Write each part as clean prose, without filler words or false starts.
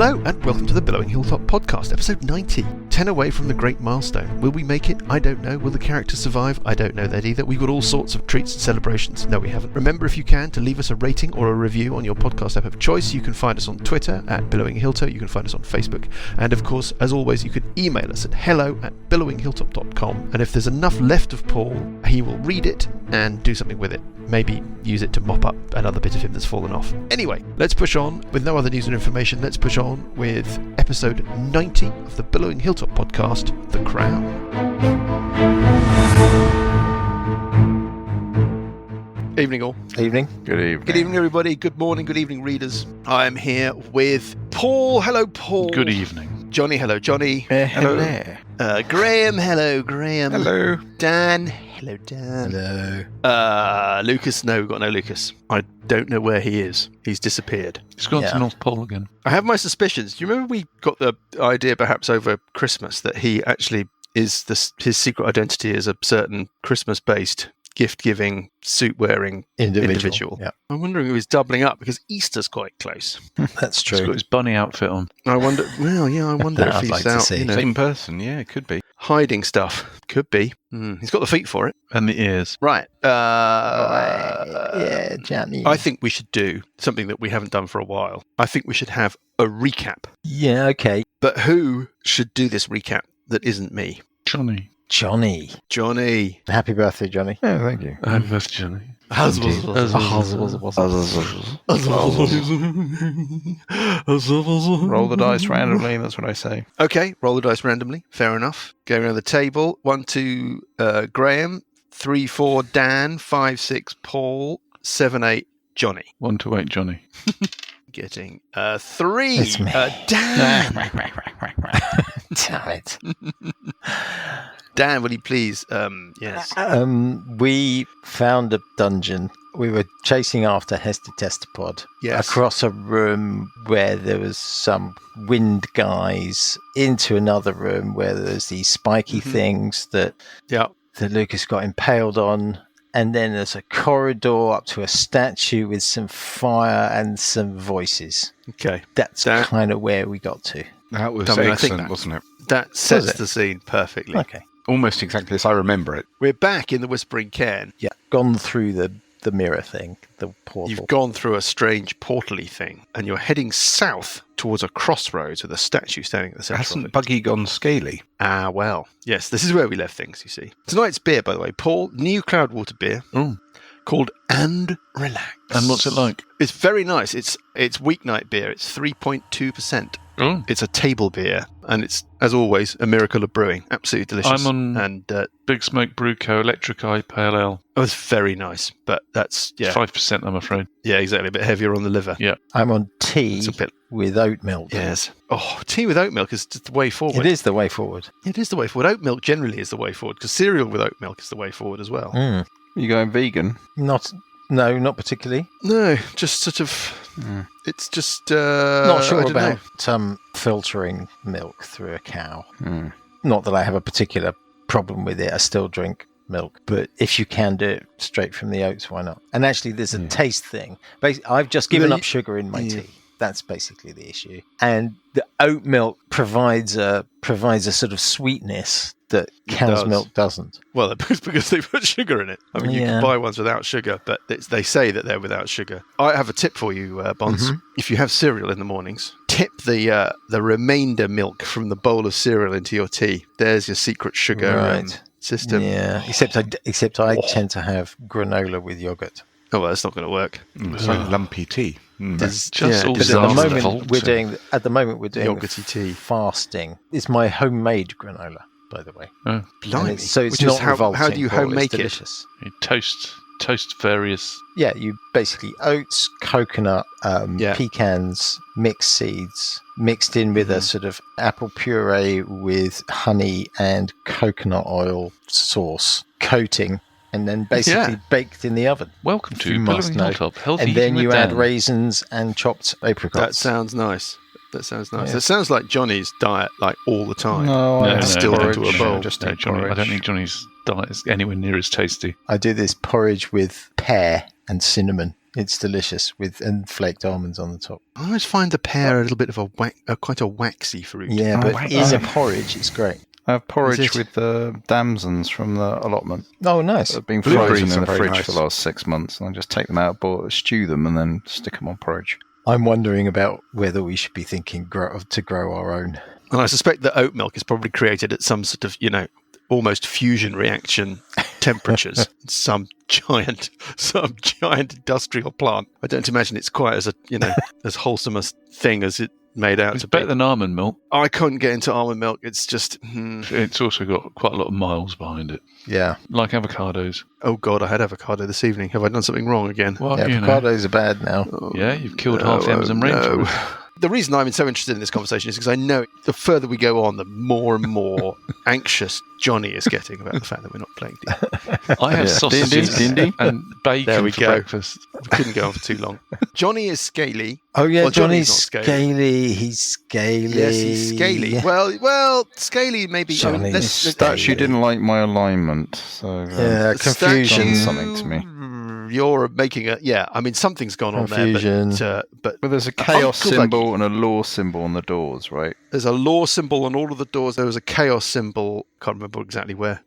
Hello and welcome to the Billowing Hilltop Podcast, episode 90. 10 away from the great milestone. Will we make it? I don't know. Will the characters survive? I don't know that either. We've got all sorts of treats and celebrations. No, we haven't. Remember, if you can, to leave us a rating or a review on your podcast app of choice. You can find us on Twitter at Billowing Hilltop. You can find us on Facebook. And of course, as always, you can email us at hello@billowinghilltop.com. And if there's enough left of Paul, he will read it and do something with it. Maybe use it to mop up another bit of him that's fallen off. Anyway, let's push on. With no other news and information, let's push on with episode 90 of the Billowing Hilltop podcast, The Crown. Evening all. Evening. Good evening. Good evening everybody. Good morning, good evening readers. I am here with Paul. Hello Paul. Good evening. Johnny. Hello Johnny. Hello. Graham. Hello Graham. Hello. Dan. Hello Dan. Hello. Lucas. No, we've got no Lucas. I don't know where he is. He's disappeared. He's gone to North Pole again. I have my suspicions. Do you remember we got the idea perhaps over Christmas that he actually is his secret identity is a certain Christmas-based gift-giving, suit-wearing individual. Yeah. I'm wondering if he's doubling up because Easter's quite close. That's true. He's got his bunny outfit on. I wonder. Well, yeah, I wonder if I'd he's like to out. see. Same person, yeah, it could be. Hiding stuff. Could be. He's got the feet for it. And the ears. Right. Yeah, Johnny. I think we should do something that we haven't done for a while. I think we should have a recap. Yeah, okay. But who should do this recap that isn't me? Johnny. Johnny. Happy birthday, Johnny. Oh, thank you. Happy birthday, Johnny. Roll the dice randomly, that's what I say. Okay, roll the dice randomly. Fair enough. Go around the table. 1, 2, Graham. 3, 4, Dan. 5, 6, Paul. 7, 8, Johnny. 1 to 8, Johnny. Getting 3. It's me. Dan. Damn it. Dan, will you please? Yes. We found a dungeon. We were chasing after Hester Testapod across a room where there was some wind guys into another room where there's these spiky things that Lucas got impaled on. And then there's a corridor up to a statue with some fire and some voices. Okay. That's kind of where we got to. That was excellent, wasn't it? That sets the scene perfectly. Okay. Almost exactly as I remember it. We're back in the Whispering Cairn. Yeah, gone through the mirror thing, the portal. You've gone through a strange portal-y thing, and you're heading south towards a crossroads with a statue standing at the centre of Hasn't it. Buggy gone scaly? Ah, well. Yes, this is where we left things, you see. Tonight's beer, by the way, Paul, new Cloudwater beer called And Relax. And what's it like? It's very nice. It's weeknight beer. It's 3.2%. It's a table beer, and it's, as always, a miracle of brewing. Absolutely delicious. I'm on Big Smoke Brew Co. Electric Eye Pale Ale. It was very nice, but that's 5%, I'm afraid. Yeah, exactly. A bit heavier on the liver. Yeah. I'm on tea It's a bit. with oat milk. Yes. Oh, tea with oat milk is just the way forward. It is the way forward. It is the way forward. Oat milk generally is the way forward, because cereal with oat milk is the way forward as well. You going vegan? Not particularly. No, just sort of. It's just. Not sure I don't about know. filtering milk through a cow. Not that I have a particular problem with it. I still drink milk, but if you can do it straight from the oats, why not? And actually, there's a taste thing. I've just given up sugar in my tea. That's basically the issue. And the oat milk provides a sort of sweetness that cow's milk doesn't. Well, it's because they put sugar in it. I mean, you can buy ones without sugar, but they say that they're without sugar. I have a tip for you, Bonds. If you have cereal in the mornings, tip the remainder milk from the bowl of cereal into your tea. There's your secret sugar system. Yeah, except I tend to have granola with yogurt. Oh, well, that's not going to work. It's like lumpy tea. It's just all But at the moment we're doing yogurty tea. Fasting. It's my homemade granola, by the way. Blimey. So it's Which not is how revolting. do you Paul, home make it's it? delicious. You toast various... Yeah, you basically oats, coconut, pecans, mixed seeds, mixed in with a sort of apple puree with honey and coconut oil sauce coating, and then basically baked in the oven. Welcome to You must Billowing know. Hilltop. Healthy And then eating you with add Dan. raisins and chopped apricots. That sounds nice. Yeah. It sounds like Johnny's diet, like all the time. No, distilled into a bowl. No, Johnny, I don't think Johnny's diet is anywhere near as tasty. I do this porridge with pear and cinnamon It's delicious with and flaked almonds on the top. I always find the pear a little bit of quite a waxy fruit. Yeah, but in a porridge, it's great. I have porridge with the damsons from the allotment. Oh, nice. They've been frozen in the fridge for the last 6 months, and I just take them out, stew them, and then stick them on porridge. I'm wondering about whether we should be thinking to grow our own. And I suspect that oat milk is probably created at some sort of, almost fusion reaction temperatures. some giant industrial plant. I don't imagine it's quite as as wholesome a thing as it made out to be. It's better than almond milk. I couldn't get into almond milk. It's just... It's also got quite a lot of miles behind it. Yeah. Like avocados. Oh, God, I had avocado this evening. Have I done something wrong again? Well, avocados are bad now. Yeah, you've killed half the Amazon rainforest. The reason I'm so interested in this conversation is because I know the further we go on, the more and more anxious Johnny is getting about the fact that we're not playing D&D. I have sausages and bacon for breakfast. We couldn't go on for too long. Johnny is scaly. Oh, yeah, well, Johnny's scaly. He's scaly. Yes, he's scaly. Well, scaly maybe. The statue didn't like my alignment, so confusion. Something to me. You're making something's gone on there. But there's a chaos symbol and a law symbol on the doors, right? There's a law symbol on all of the doors. There was a chaos symbol. Can't remember exactly where.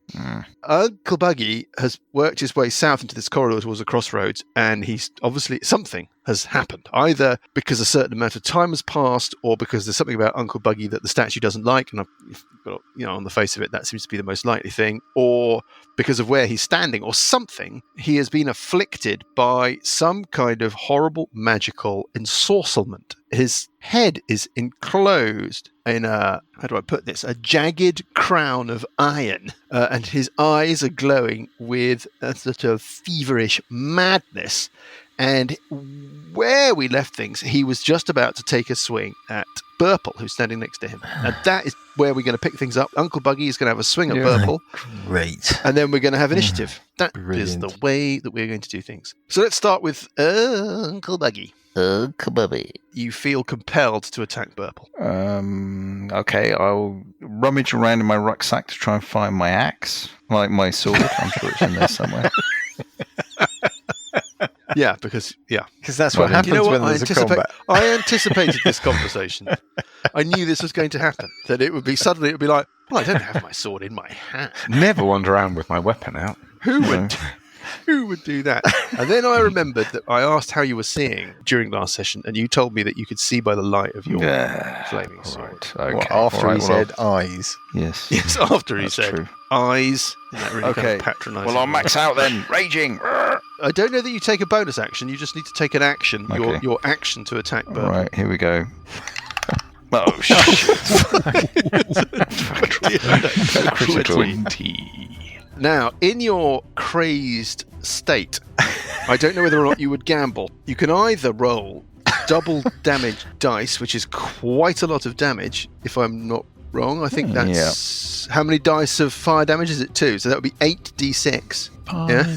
Uncle Buggie has worked his way south into this corridor towards the crossroads, and he's obviously something has happened, either because a certain amount of time has passed, or because there's something about Uncle Buggie that the statue doesn't like, and I've got, on the face of it, that seems to be the most likely thing, or because of where he's standing, or something. He has been afflicted by some kind of horrible magical ensorcellment. His head is enclosed in a jagged crown of iron, and his eyes are glowing with a sort of feverish madness. And where we left things, he was just about to take a swing at Burple, who's standing next to him. And that is where we're going to pick things up. Uncle Buggie is going to have a swing at Burple. Great. And then we're going to have initiative. That Brilliant. is the way that we're going to do things. So let's start with Uncle Buggie. Uncle Buggie. You feel compelled to attack Burple. Okay, I'll rummage around in my rucksack to try and find my axe, like my sword. I'm sure it's in there somewhere. Yeah, because that's what happens when there's a combat. I anticipated this conversation. I knew this was going to happen. That it would be like, well, I don't have my sword in my hand. Never wander around with my weapon out. Who would do that? And then I remembered that I asked how you were seeing during last session, and you told me that you could see by the light of your flaming sword. Right. Okay. After he said eyes. Yes. Yes, after he That's said true. eyes. That really kind of patronising. Well, I'll max out then. Raging. I don't know that you take a bonus action. You just need to take an action. Okay. Your action to attack Burple. All right, here we go. Oh, shit. 20. Now, in your crazed state, I don't know whether or not you would gamble. You can either roll double damage dice, which is quite a lot of damage, if I'm not wrong. I think that's... How many dice of fire damage is it? 2. So that would be 8d6. Bye,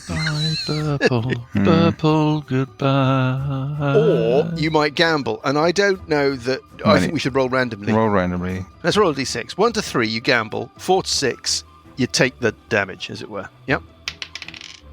Burple. Burple, goodbye. Or you might gamble. And I don't know that... I think we should roll randomly. Roll randomly. Let's roll a d6. 1 to 3, you gamble. 4 to 6, you take the damage, as it were. Yep.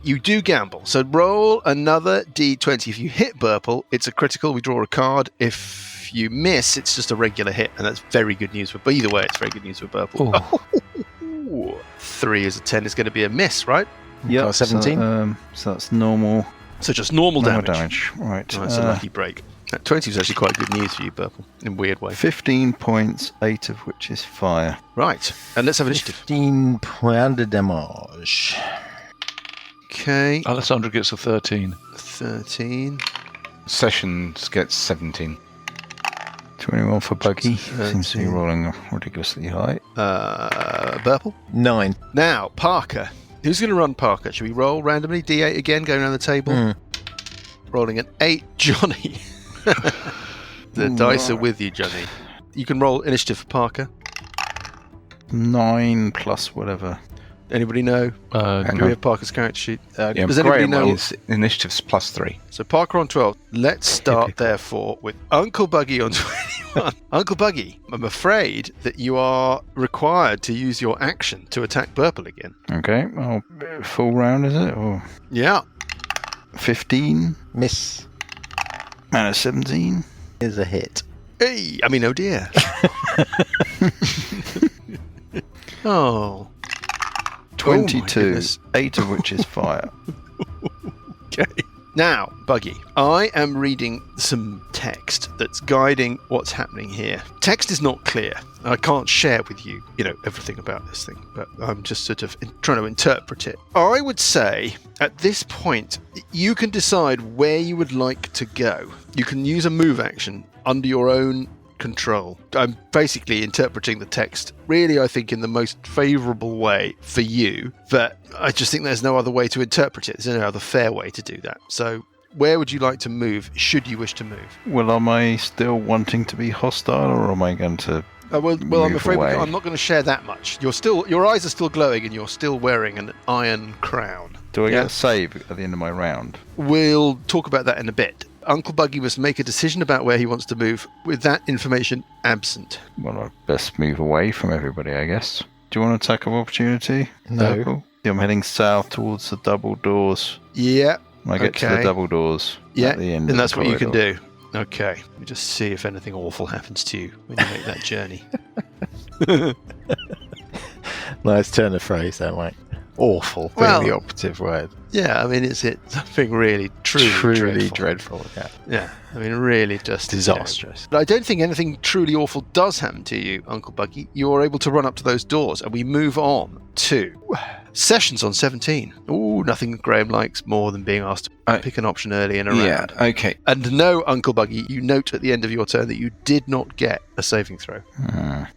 You do gamble. So roll another d20. If you hit Burple, it's a critical. We draw a card. If you miss, it's just a regular hit. And that's very good news. But either way, it's very good news for Burple. Oh. 3 is a 10. It's going to be a miss, right? Yeah. 17. So that's normal. So just normal damage. Right. Oh, that's a lucky break. That 20 was actually quite good news for you, Burple, in a weird way. 15 points, 8 of which is fire. Right. And let's have initiative. 15 points de damage. Okay. Alessandro gets a 13. 13. Sessions gets 17. 21 for Buggy. Seems to be rolling ridiculously high. Burple? 9. Now, Parker. Who's going to run Parker? Should we roll randomly? D8 again, going around the table? Rolling an 8. Johnny. The dice are with you, Johnny. You can roll initiative for Parker. 9 plus whatever. Anybody know? Do we have Parker's character sheet? Does anybody know? Initiative's +3. So Parker on 12. Let's start, therefore, with Uncle Buggie on 21. Uncle Buggie, I'm afraid that you are required to use your action to attack Burple again. Okay, well, full round, is it? Or Yeah. 15? Miss. And a 17 is a hit. Hey, I mean, oh dear. Oh. 22, 8 of which is fire. Okay. Now, Buggy, I am reading some text that's guiding what's happening here. Text is not clear. I can't share with you, everything about this thing, but I'm just sort of trying to interpret it. I would say, at this point, you can decide where you would like to go. You can use a move action under your own control. I'm basically interpreting the text really, I think, in the most favourable way for you, but I just think there's no other way to interpret it. There's no other fair way to do that. So where would you like to move, should you wish to move? Well, am I still wanting to be hostile, or am I going to well, I'm afraid away? I'm not going to share that much. Your eyes are still glowing and you're still wearing an iron crown. Do I get a save at the end of my round? We'll talk about that in a bit. Uncle Buggy must make a decision about where he wants to move with that information absent. Well, I'd best move away from everybody, I guess. Do you want an attack of opportunity? No. Cool. Yeah, I'm heading south towards the double doors. Yeah. I get to the double doors at the end. And that's what you can do. Okay. Let me just see if anything awful happens to you when you make that journey. Nice turn of phrase, that way. Awful, being the operative word. Yeah, I mean, is it something really, truly dreadful? Yeah, I mean, really just disastrous. But I don't think anything truly awful does happen to you, Uncle Buggy. You're able to run up to those doors, and we move on to sessions on 17. Ooh, nothing Graham likes more than being asked to pick an option early in a round. Yeah, okay. And no, Uncle Buggy, you note at the end of your turn that you did not get a saving throw.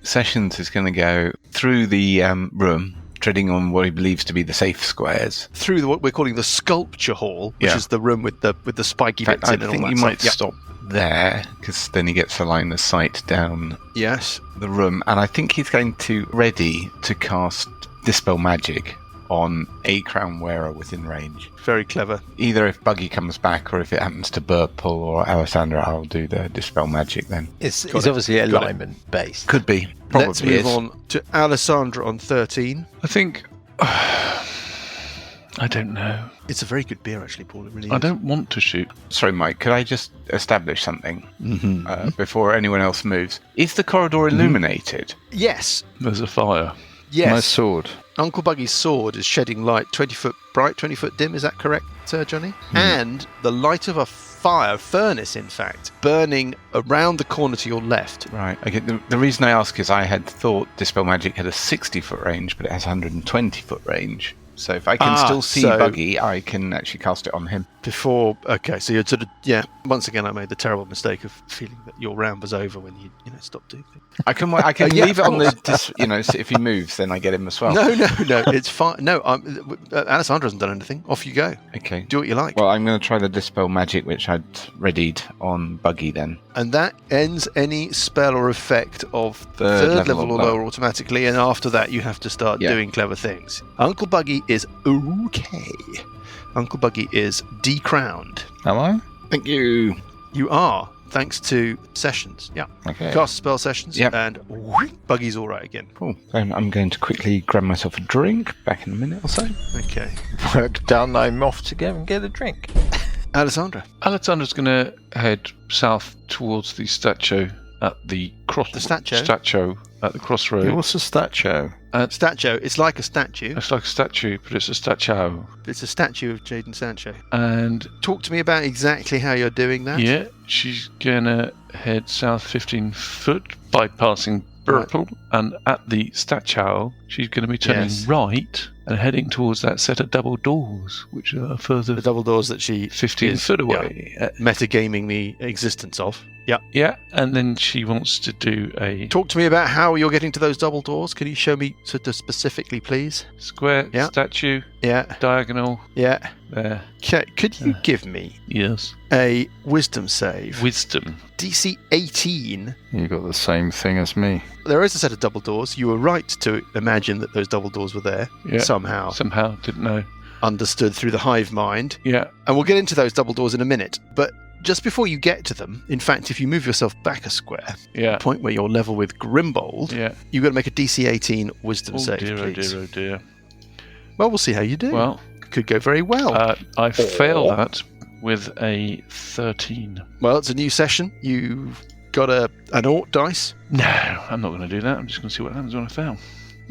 Sessions is going to go through the room, treading on what he believes to be the safe squares. Through what we're calling the sculpture hall, which is the room with the spiky bits in and all that. I think you might stop there, because then he gets a line of sight down the room. And I think he's going to ready to cast Dispel Magic on a crown wearer within range. Very clever. Either if Buggy comes back or if it happens to Burple or Alessandra, I'll do the Dispel Magic then. It's obviously alignment based. Could be. Probably Let's move on to Alessandra on 13. I think... I don't know. It's a very good beer, actually, Paul. It really is. I don't want to shoot. Sorry, Mike, could I just establish something before anyone else moves? Is the corridor illuminated? Yes. There's a fire. Yes. My sword. Uncle Buggy's sword is shedding light 20 foot bright, 20 foot dim. Is that correct, Sir Johnny? And the light of a furnace, in fact, burning around the corner to your left. Right. Okay. The reason I ask is I had thought Dispel Magic had a 60-foot range, but it has 120-foot range. So if I can still see Buggy, I can actually cast it on him. Okay, so you're sort of, once again, I made the terrible mistake of feeling that your round was over when you stopped doing things. I can leave it on the, so if he moves, then I get him as well. No, it's fine. No, Alessandra hasn't done anything. Off you go. Okay. Do what you like. Well, I'm going to try the Dispel Magic, which I'd readied on Buggy then. And that ends any spell or effect of third level or lower automatically, and after that you have to start doing clever things. Uncle Buggy is okay. Uncle Buggy is decrowned. Am I? Thank you. You are, thanks to sessions. Yeah. Okay. Cast spell sessions, and Buggy's all right again. Cool. Then I'm going to quickly grab myself a drink. Back in a minute or so. Okay. Work done. I'm off to go and get a drink. Alessandra's going to head south towards the statue at the cross. The statue? Statue at the crossroad. Yeah, what's a statue? Statue. It's like a statue. It's like a statue, but it's a statue. It's a statue of Jadon Sancho. And talk to me about exactly how you're doing that. Yeah, she's gonna head south 15 foot, bypassing Burple, and at the statue, she's going to be turning right and heading towards that set of double doors, which are further. The double doors that she 15 foot away. Metagaming the existence of. Yeah. Yeah, and then she wants to do a... Talk to me about how you're getting to those double doors. Can you show me sort of specifically, please? Square, statue, diagonal. Yeah. There. Okay. Could you give me a wisdom save? Wisdom. DC 18. You got the same thing as me. There is a set of double doors. You were right to imagine that those double doors were there somehow. Somehow, didn't know. Understood through the hive mind. Yeah. And we'll get into those double doors in a minute. But just before you get to them, in fact, if you move yourself back a square, the point where you're level with Grimbold, you've got to make a DC 18 wisdom save, please. Oh dear. Well, we'll see how you do. Well, could go very well. I fail that, with a 13. Well, it's a new session. You've got an Ort dice. No, I'm not going to do that. I'm just going to see what happens when I fail.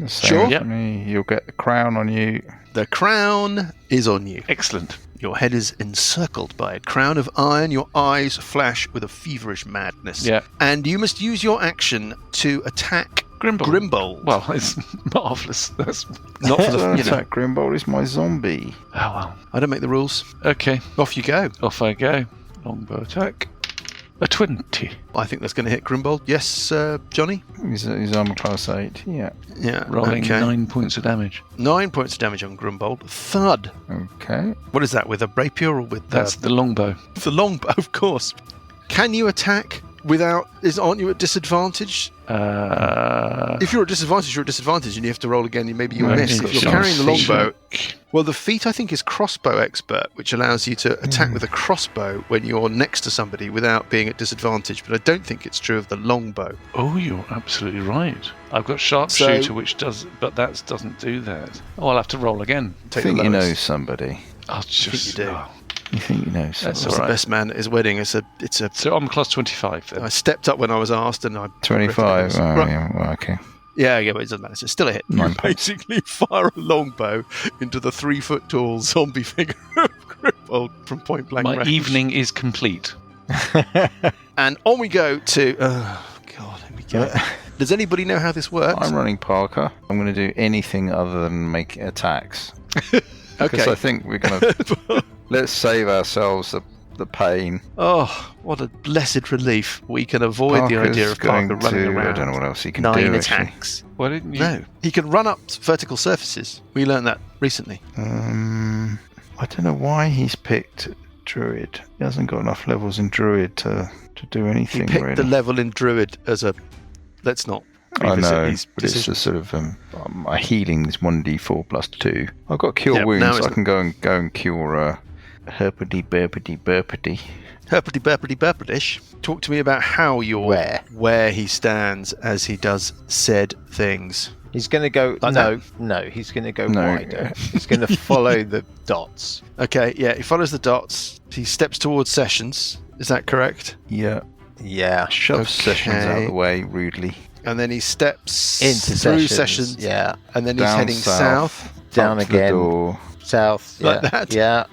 Sure. Yep. You'll get the crown on you. The crown is on you. Excellent. Your head is encircled by a crown of iron. Your eyes flash with a feverish madness. Yeah. And you must use your action to attack Grimbold. Well, it's marvellous. That's not for the attack Grimbold is my zombie. Oh, well. I don't make the rules. Okay. Off you go. Off I go. Longbow attack. A 20. I think that's going to hit Grimbold. Yes, Johnny? He's armor class 8. Yeah. Rolling 9 points of damage. 9 points of damage on Grimbold. Thud. Okay. What is that, with a rapier or with... That's the longbow. The longbow, of course. Can you attack without... Aren't you at disadvantage? If you're at disadvantage, you're at disadvantage, and you have to roll again. Maybe you miss. If you're carrying the longbow... Well, the feat, I think, is crossbow expert, which allows you to attack with a crossbow when you're next to somebody without being at disadvantage. But I don't think it's true of the longbow. Oh, you're absolutely right. I've got sharpshooter, which does... But that doesn't do that. Oh, I'll have to roll again. I think you know somebody. I'll just... I think you do. You think you know somebody. That's the best man at his wedding. It's a. So I'm class 25 then. I stepped up when I was asked, and I 25. Oh, right. yeah. Well, okay. Yeah, but it doesn't matter. It's still a hit. You basically fire a longbow into the 3-foot-tall zombie figure of Grimbold from point blank range. My evening is complete. And on we go to. Oh God, here we go. Does anybody know how this works? I'm running Parker. I'm going to do anything other than make attacks. Okay. Because I think we're going to. Let's save ourselves the pain. Oh, what a blessed relief. We can avoid the idea of Parker running around. I don't know what else he can 9 do. attacks. Why didn't you? No, he can run up vertical surfaces. We learned that recently. I don't know why he's picked Druid. He hasn't got enough levels in Druid to do anything. He picked really. the level in Druid as a... Let's not I revisit know, these but it's decisions. a sort of my healing is 1d4 plus 2. I've got cure Yeah, now wounds. it's I can go and cure herpity burpity burpity. Herpity burpity burpidish. Talk to me about how you're... Where he stands as he does said things. He's going to go... Like No, he's going to go wider. He's going to follow the dots. Okay, yeah, he follows the dots. He steps towards Sessions. Is that correct? Yeah. Yeah. Shove Sessions out of the way rudely. And then he steps Into through Sessions. Yeah. And then he's Down heading south. Down up to the again. door. South. Like Yeah. that? Yeah.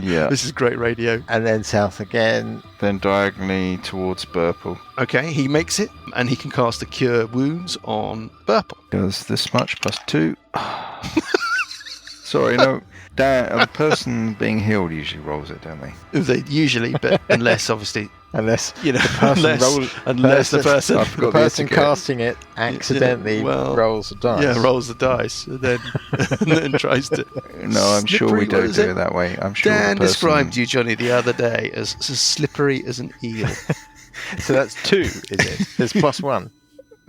Yeah. This is great radio. And then south again. Then diagonally towards Burple. Okay, he makes it, and he can cast a Cure Wounds on Burple. Does this much plus 2. Sorry, no. The person being healed usually rolls it, don't they? They usually, but unless, obviously, Unless you know, the person unless the person, I've got the person casting it accidentally rolls the dice. Yeah, rolls the dice, and then, and then tries to... No, I'm sure we don't do it that way. I'm sure Dan the person... described you, Johnny, the other day as slippery as an eel. So that's 2, is it? There's plus 1.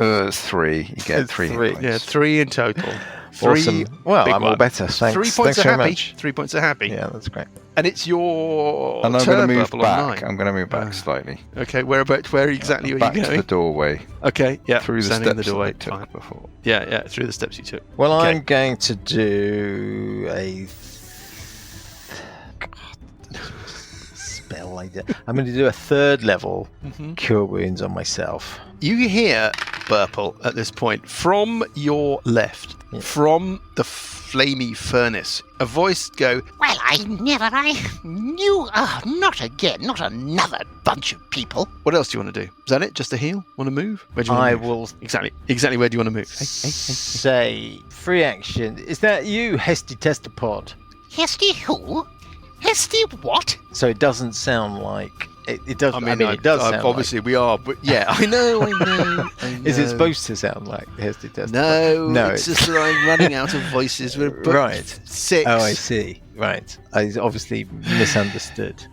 It's 3. You get 3. Yeah, 3 in total. 3 Awesome. Well, I'm all better. Thanks. 3 points Thanks are very happy. much. 3 points are happy. Yeah, that's great. And it's your And I'm turn, going to move Burple, on back. 9. I'm going to move back slightly. Okay, where exactly are Back you to going? the doorway. Okay, yeah. Through the standing steps in the doorway. that I Fine. took before. Yeah, through the steps you took. Well, Okay. I'm going to do a spell like that. I'm going to do a 3rd level Cure Wounds on myself. You hear, Burple, at this point, from your left, from the flamey furnace, a voice go, Well, I knew, not again, not another bunch of people. what else do you want to do? Is that it? Just a heal? Want to move? Where do you want to move? will Exactly where do you want to move? say free action. Is that you, Hesty Testapod? Hesty who? Hesty what? So it doesn't sound like it does. I mean, it does sound obviously we are, but yeah, I know. Is it supposed to sound like Hesty Testapod? No, it's just that I'm running out of voices. We're booked Right. 6. Oh, I see. Right. I obviously misunderstood.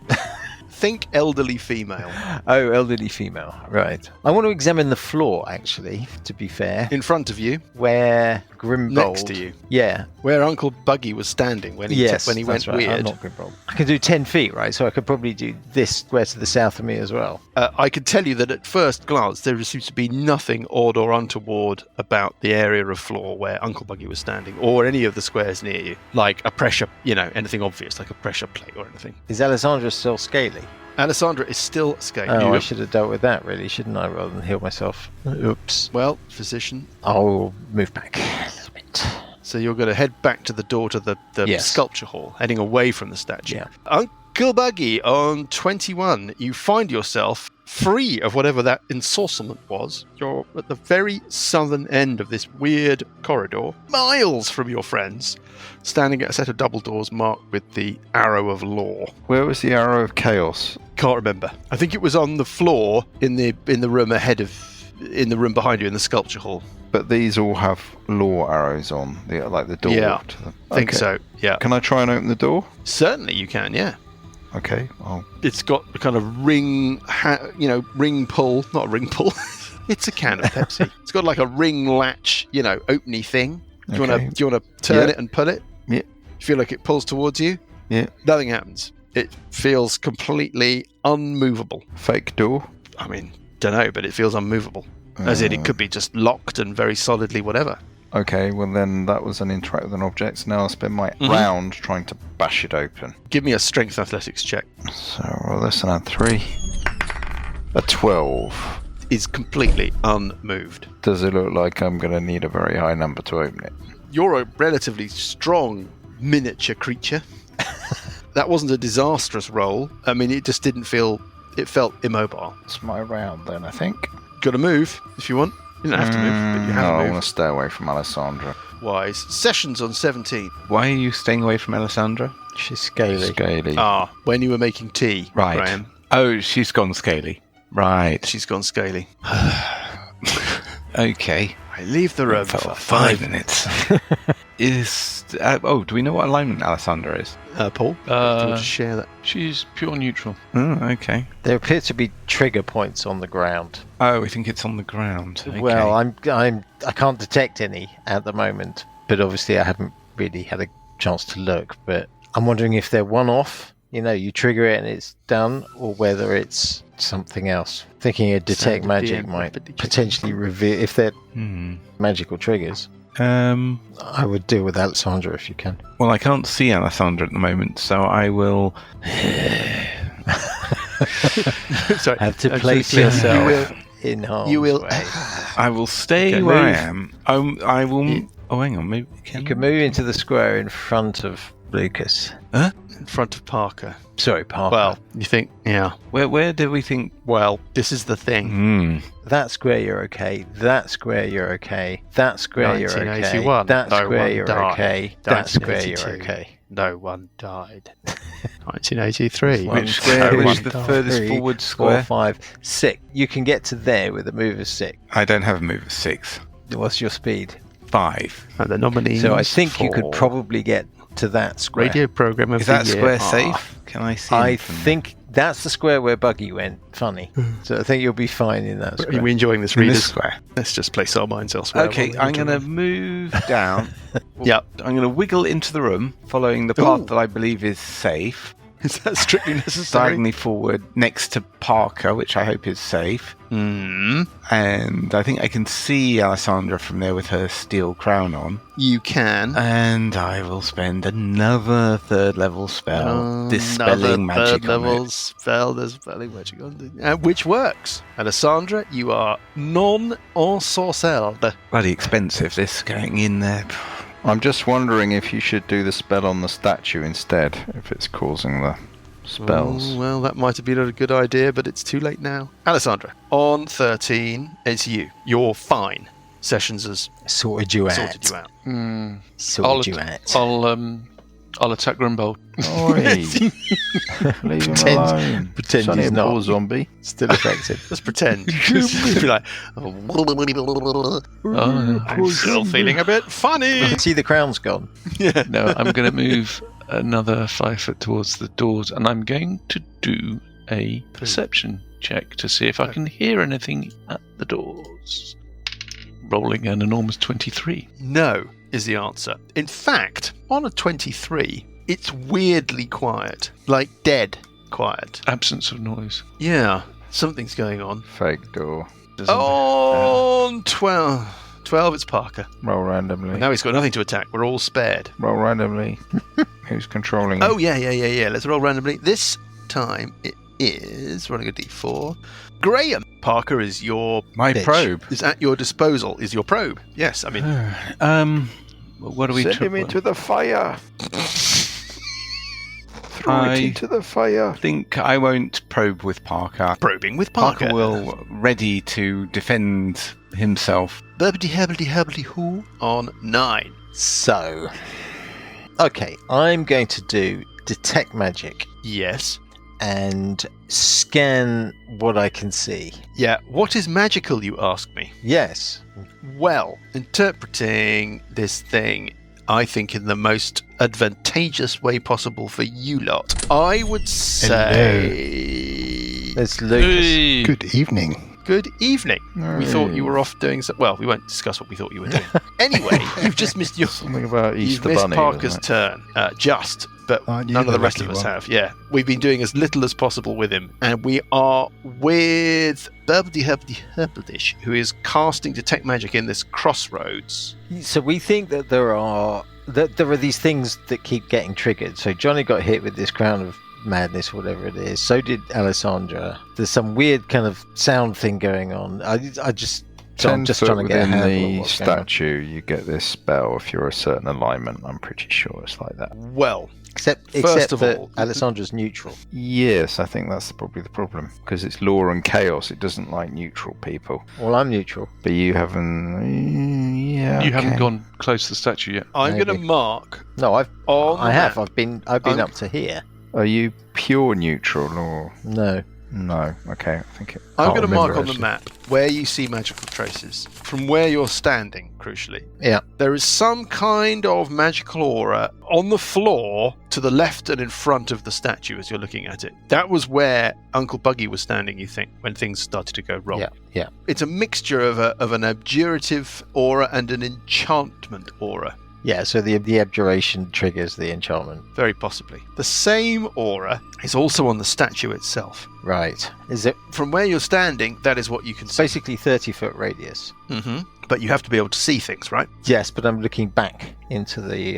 Think elderly female. Oh, elderly female. Right. I want to examine the floor, actually, to be fair. In front of you. Where Grimbold. Next to you. Yeah. Where Uncle Buggie was standing when he went right. weird. I'm not Grimbold. I can do 10 feet, right? So I could probably do this square to the south of me as well. I can tell you that at first glance, there seems to be nothing odd or untoward about the area of floor where Uncle Buggie was standing, or any of the squares near you, like a pressure, anything obvious, like a pressure plate or anything. Is Alessandra still scaly? Alessandra is still scaly. Oh, I should have dealt with that, really, shouldn't I, rather than heal myself? Oops. Well, physician. I'll move back a little bit. So you're going to head back to the door to the sculpture hall, heading away from the statue. Yeah. Uncle Buggie, on 21, you find yourself free of whatever that ensorcellment was. You're at the very southern end of this weird corridor, miles from your friends, standing at a set of double doors marked with the Arrow of Law. Where was the Arrow of Chaos? Can't remember. I think it was on the floor in the room in the room behind you in the sculpture hall. But these all have law arrows on, like the door. Yeah, to them. I think so. Yeah. Can I try and open the door? Certainly you can. Yeah. Okay. It's got a kind of ring pull, not a ring pull. It's a can of Pepsi. It's got like a ring latch, opening thing. Do you want to turn it and pull it? Yeah. You feel like it pulls towards you? Yeah. Nothing happens. It feels completely unmovable. Fake door? I mean, don't know, but it feels unmovable. As in, it could be just locked and very solidly whatever. Okay, well then that was an interact with an object. So now I'll spend my round trying to bash it open. Give me a strength athletics check. So roll this and add 3. A 12. Is completely unmoved. Does it look like I'm going to need a very high number to open it? You're a relatively strong miniature creature. That wasn't a disastrous roll. I mean, it just didn't feel... It felt immobile. It's my round then, I think. Got to move if you want. You don't have to move, but you have to I move. want to stay away from Alessandra. Wise. Sessions on 17. Why are you staying away from Alessandra? She's scaly. When you were making tea, Right. Graham. Oh, she's gone scaly. Right. She's gone scaly. Okay. I leave the room For 5 minutes. Do we know what alignment Alessandra is? Paul, do you want to share that? She's pure neutral. Oh, okay. There appear to be trigger points on the ground. Oh, we think it's on the ground. Okay. Well, I can't detect any at the moment, but obviously I haven't really had a chance to look. But I'm wondering if they're one-off. You trigger it and it's done, or whether it's something else. Thinking a detect magic might potentially reveal if they're magical triggers. I would deal with Alessandra if you can. Well, I can't see Alessandra at the moment, so I will... Sorry. Have to place yourself in harm's way. I will stay where I am. I will... Oh, hang on. Maybe you can move into the square in front of Lucas. Huh? In front of Parker. Sorry, Parker. Well, you think, yeah. Where do we think... Well, this is the thing. That square you're okay. That square you're okay. That square you're okay. 1981. That No square one you're died. okay. That square you're 1982. okay. No one died. 1983. Which square No is one the died. furthest 3, forward 4, square? 5, 6. You can get to there with a move of 6. I don't have a move of 6. What's your speed? 5. And the nominees So I think you could for probably get to that square. Radio program of Is the that year square are- safe? Can I see I anything? think that's the square where Buggy went. Funny. So I think you'll be fine in that Are square. we enjoying this, In readers? this square. Let's just place our minds elsewhere. Okay, while I'm we're going to move down. Yep. I'm going to wiggle into the room, following the path that I believe is safe. Is that strictly necessary? Diagonally forward next to Parker, which I hope is safe. Mm. And I think I can see Alessandra from there with her steel crown on. You can. And I will spend another 3rd level spell dispelling magic third on level it. spell dispelling magic on it. Which works. Alessandra, you are non-ensorcelled. Bloody expensive, this going in there. I'm just wondering if you should do the spell on the statue instead, if it's causing the spells. Oh, well, that might have been a good idea, but it's too late now. Alessandra, on 13, it's you. You're fine. Sessions has Sorted you out. sorted you out. Sorted you out. I'll attack Grimbold. Oi! Leave him alone. Pretend It's only he's a not. poor zombie. Still effective. Let's pretend. Be like, I'm still feeling a bit funny. See, the crown's gone. Yeah. No, I'm going to move another 5 foot towards the doors, and I'm going to do a perception check to see if I can hear anything at the doors. rolling an enormous 23. No, is the answer. In fact, on a 23, it's weirdly quiet. Like dead quiet. Absence of noise. Yeah, something's going on. Fake door. On 12. 12, it's Parker. Roll randomly. Now he's got nothing to attack. We're all spared. Roll randomly. Who's controlling? Oh, yeah. Let's roll randomly. This time it is rolling a d4. Graham, Parker is your... My bitch. probe. Is at your disposal, is your probe. Yes, I mean... What do we... Send him into the fire. Throw it into the fire. I think I won't probe with Parker. Probing with Parker. Parker will ready to defend himself. Burbity-herbity-herbity-hoo on 9. So, okay, I'm going to do detect magic Yes. and scan what I can see. Yeah, what is magical, you ask me? Yes. Well, interpreting this thing, I think, in the most advantageous way possible for you lot, I would say... It's Lucas. Hey! Good evening. Good evening. We thought you were off doing so. Well, we won't discuss what we thought you were doing. Anyway, you've just missed your... Something about You've Easter missed Bunny. Parker's wasn't turn. Just. But Aren't you none of the the rest of lucky us one? have. Yeah. We've been doing as little as possible with him. And we are with Burbity-herbity-herbity, who is casting Detect Magic in this crossroads. So we think that there are these things that keep getting triggered. So Johnny got hit with this crown of madness, whatever it is. So did Alessandra. There's some weird kind of sound thing going on. I'm just 10 just foot trying to get a within handle the of what's going on. statue, you get this spell if you're a certain alignment. I'm pretty sure it's like that. Well, Except of that all- Alessandra's neutral. Yes, I think that's probably the problem because it's law and chaos. It doesn't like neutral people. Well, I'm neutral. But you haven't. Yeah. You haven't okay. gone close to the statue yet. I'm going to Maybe. mark No, I on have. the map. I've been I'm- up to here. Are you pure neutral or No. no? Okay, I think it. I'm can't going to mark remember, on the actually. map where you see magical traces. From where you're standing, crucially. Yeah. There is some kind of magical aura on the floor to the left and in front of the statue as you're looking at it. That was where Uncle Buggie was standing, you think, when things started to go wrong. Yeah. It's a mixture of an abjurative aura and an enchantment aura. Yeah, so the abjuration triggers the enchantment. Very possibly. The same aura is also on the statue itself. Right. Is it From where you're standing, that is what you can see. basically 30-foot radius? Mm-hmm. But you have to be able to see things, right? Yes, but I'm looking back into the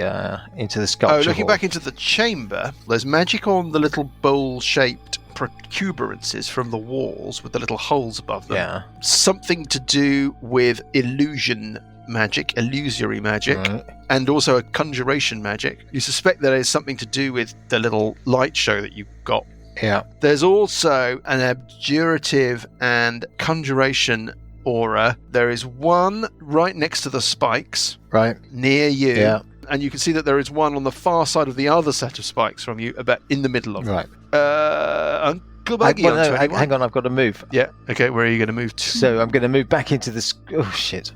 sculpture. Oh, looking hall. back into the chamber, there's magic on the little bowl-shaped protuberances from the walls with the little holes above them. Yeah. Something to do with illusory magic, Right. and also a conjuration magic. You suspect that it is something to do with the little light show that you got. Yeah. There's also an abjurative and conjuration aura. There is one right next to the spikes Right. near you. Yeah. And you can see that there is one on the far side of the other set of spikes from you, about in the middle of Right. Uncle Buggie on 21. Hang on, I've got to move. Yeah, okay, where are you going to move to? So I'm going to move back into this. Oh shit!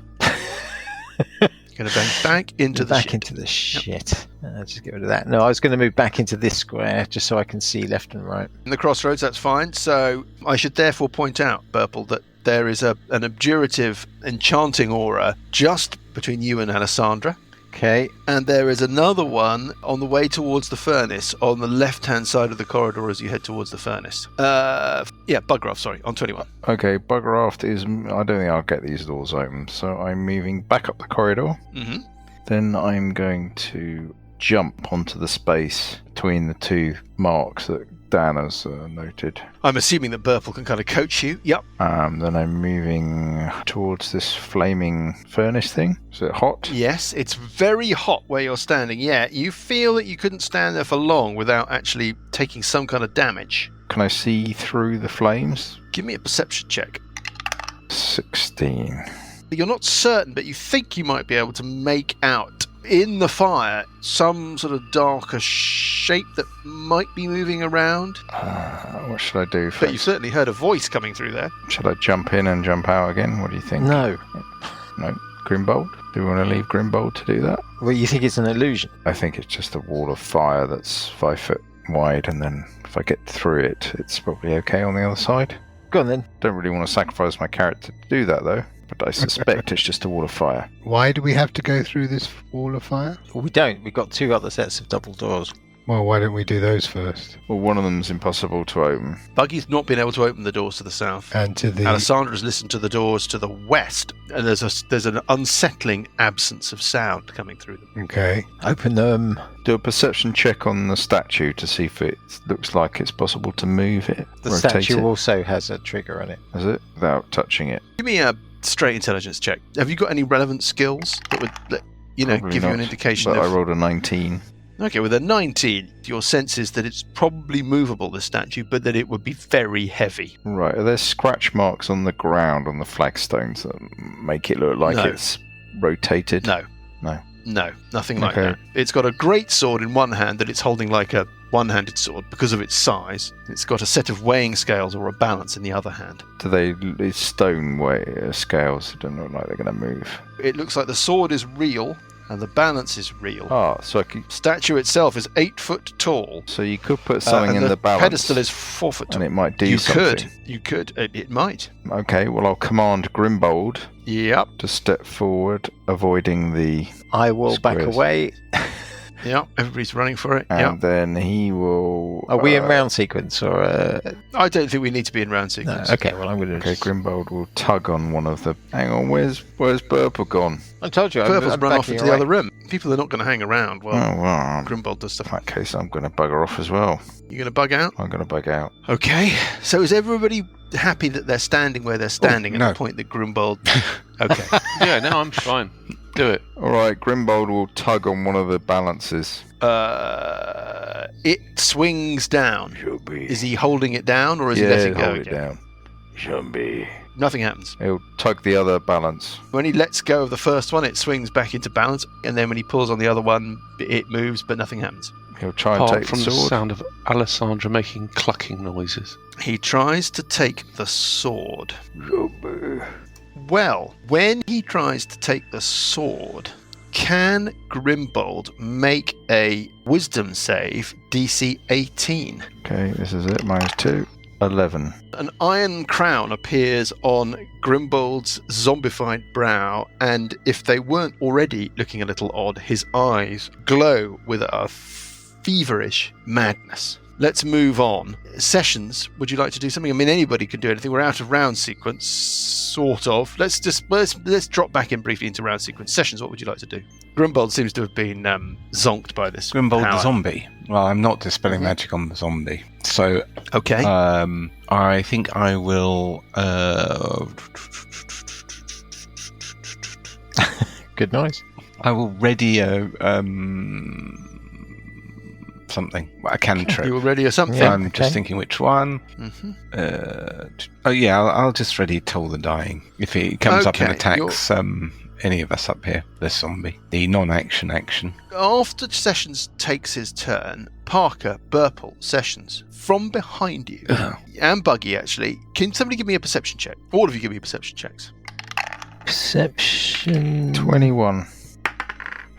Going to bang back into the back shit. into the shit. Just get rid of that. No, I was going to move back into this square just so I can see left and right. In the crossroads, that's fine. So I should therefore point out, Purple, that there is an abjurative, enchanting aura just between you and Alessandra. Okay. And there is another one on the way towards the furnace on the left-hand side of the corridor as you head towards the furnace. Bugger off, sorry, on 21. Okay, bugger off is. I don't think I'll get these doors open, so I'm moving back up the corridor. Mm-hmm. Then I'm going to jump onto the space between the two marks that Dan has noted. I'm assuming that Burple can kind of coach you. Yep. Then I'm moving towards this flaming furnace thing. Is it hot? Yes, it's very hot where you're standing. Yeah, you feel that you couldn't stand there for long without actually taking some kind of damage. Can I see through the flames? Give me a perception check. 16. You're not certain, but you think you might be able to make out in the fire some sort of darker shape that might be moving around. What should I do? But you First? certainly heard a voice coming through there. Should I jump in and jump out again? What do you think? No. No? Grimbold? Do we want to leave Grimbold to do that? Well, you think it's an illusion? I think it's just a wall of fire that's 5 foot wide, and then if I get through it, it's probably okay on the other side. Go on then. Don't really want to sacrifice my character to do that, though. But I suspect it's just a wall of fire. Why do we have to go through this wall of fire? Well, we don't. We've got 2 other sets of double doors. Well, why don't we do those first? Well, one of them's impossible to open. Buggie's not been able to open the doors to the south. And to the... Alessandra's listened to the doors to the west, and there's an unsettling absence of sound coming through them. Okay. Open them. Do a perception check on the statue to see if it looks like it's possible to move it. The rotate statue it. also has a trigger on it. Is it? Without touching it. Give me a straight intelligence check. Have you got any relevant skills that would, Probably give you an not, indication But of... I rolled a 19. Okay, with a 19, your sense is that it's probably movable, the statue, but that it would be very heavy. Right, are there scratch marks on the ground on the flagstones that make it look like it's rotated? No. No. No, nothing like Okay. that. It's got a great sword in one hand that it's holding like a one-handed sword because of its size. It's got a set of weighing scales or a balance in the other hand. Do these stone scales don't look like they're going to move? It looks like the sword is real and the balance is real. So Statue itself is 8 foot tall. so you could put something and in the balance. Pedestal is 4 foot tall. And it might do you something. You could. It might. Okay, well I'll command Grimbold Yep. to step forward, avoiding the... I will back Squares. away. Yep. Everybody's running for it. And Yep. then he will... Are we in round sequence or? I don't think we need to be in round No. sequence. Okay. Well, I'm going to. Okay, Grimbold will tug on one of the... Hang on, where's Burple gone? I told you. Purple's I'm run off backing into the away. other room. People are not going to hang around while Oh, well, Grimbold does in stuff. that case, I'm going to bugger off as well. You're going to bug out? I'm going to bug out. Okay. So is everybody happy that they're standing where they're standing at no. the point that Grimbold... Okay. Yeah, no, I'm fine. Do it. All right, Grimbold will tug on one of the balances. It swings down. Should be. Is he holding it down or is he letting go hold it again? down. Should be. Nothing happens. He'll tug the other balance. When he lets go of the first one, it swings back into balance, and then when he pulls on the other one, it moves, but nothing happens. He'll try and Apart take from the the sword. sound of Alessandra making clucking noises. He tries to take the sword. Should be. Well, when he tries to take the sword, can Grimbold make a wisdom save DC 18? Okay, this is it. -2. 11. An iron crown appears on Grimbold's zombified brow, and if they weren't already looking a little odd, his eyes glow with a feverish madness. Let's move on. Sessions, would you like to do something? I mean, anybody can do anything. We're out of round sequence, sort of. Let's drop back in briefly into round sequence. Sessions, what would you like to do? Grimbold seems to have been zonked by this. Grimbold power. the zombie. Well, I'm not dispelling magic on the zombie. So, Okay. I think I will... Good noise. I will ready a... something. A cantrip. You all ready or something? Yeah. I'm just thinking which one. Mm-hmm. I'll just ready Toll the Dying. If he comes up and Okay, attacks any of us up here, the zombie. The non-action action. After Sessions takes his turn, Parker, Burple, Sessions, from behind you, and Buggy actually, can somebody give me a perception check? All of you give me perception checks. Perception. 21.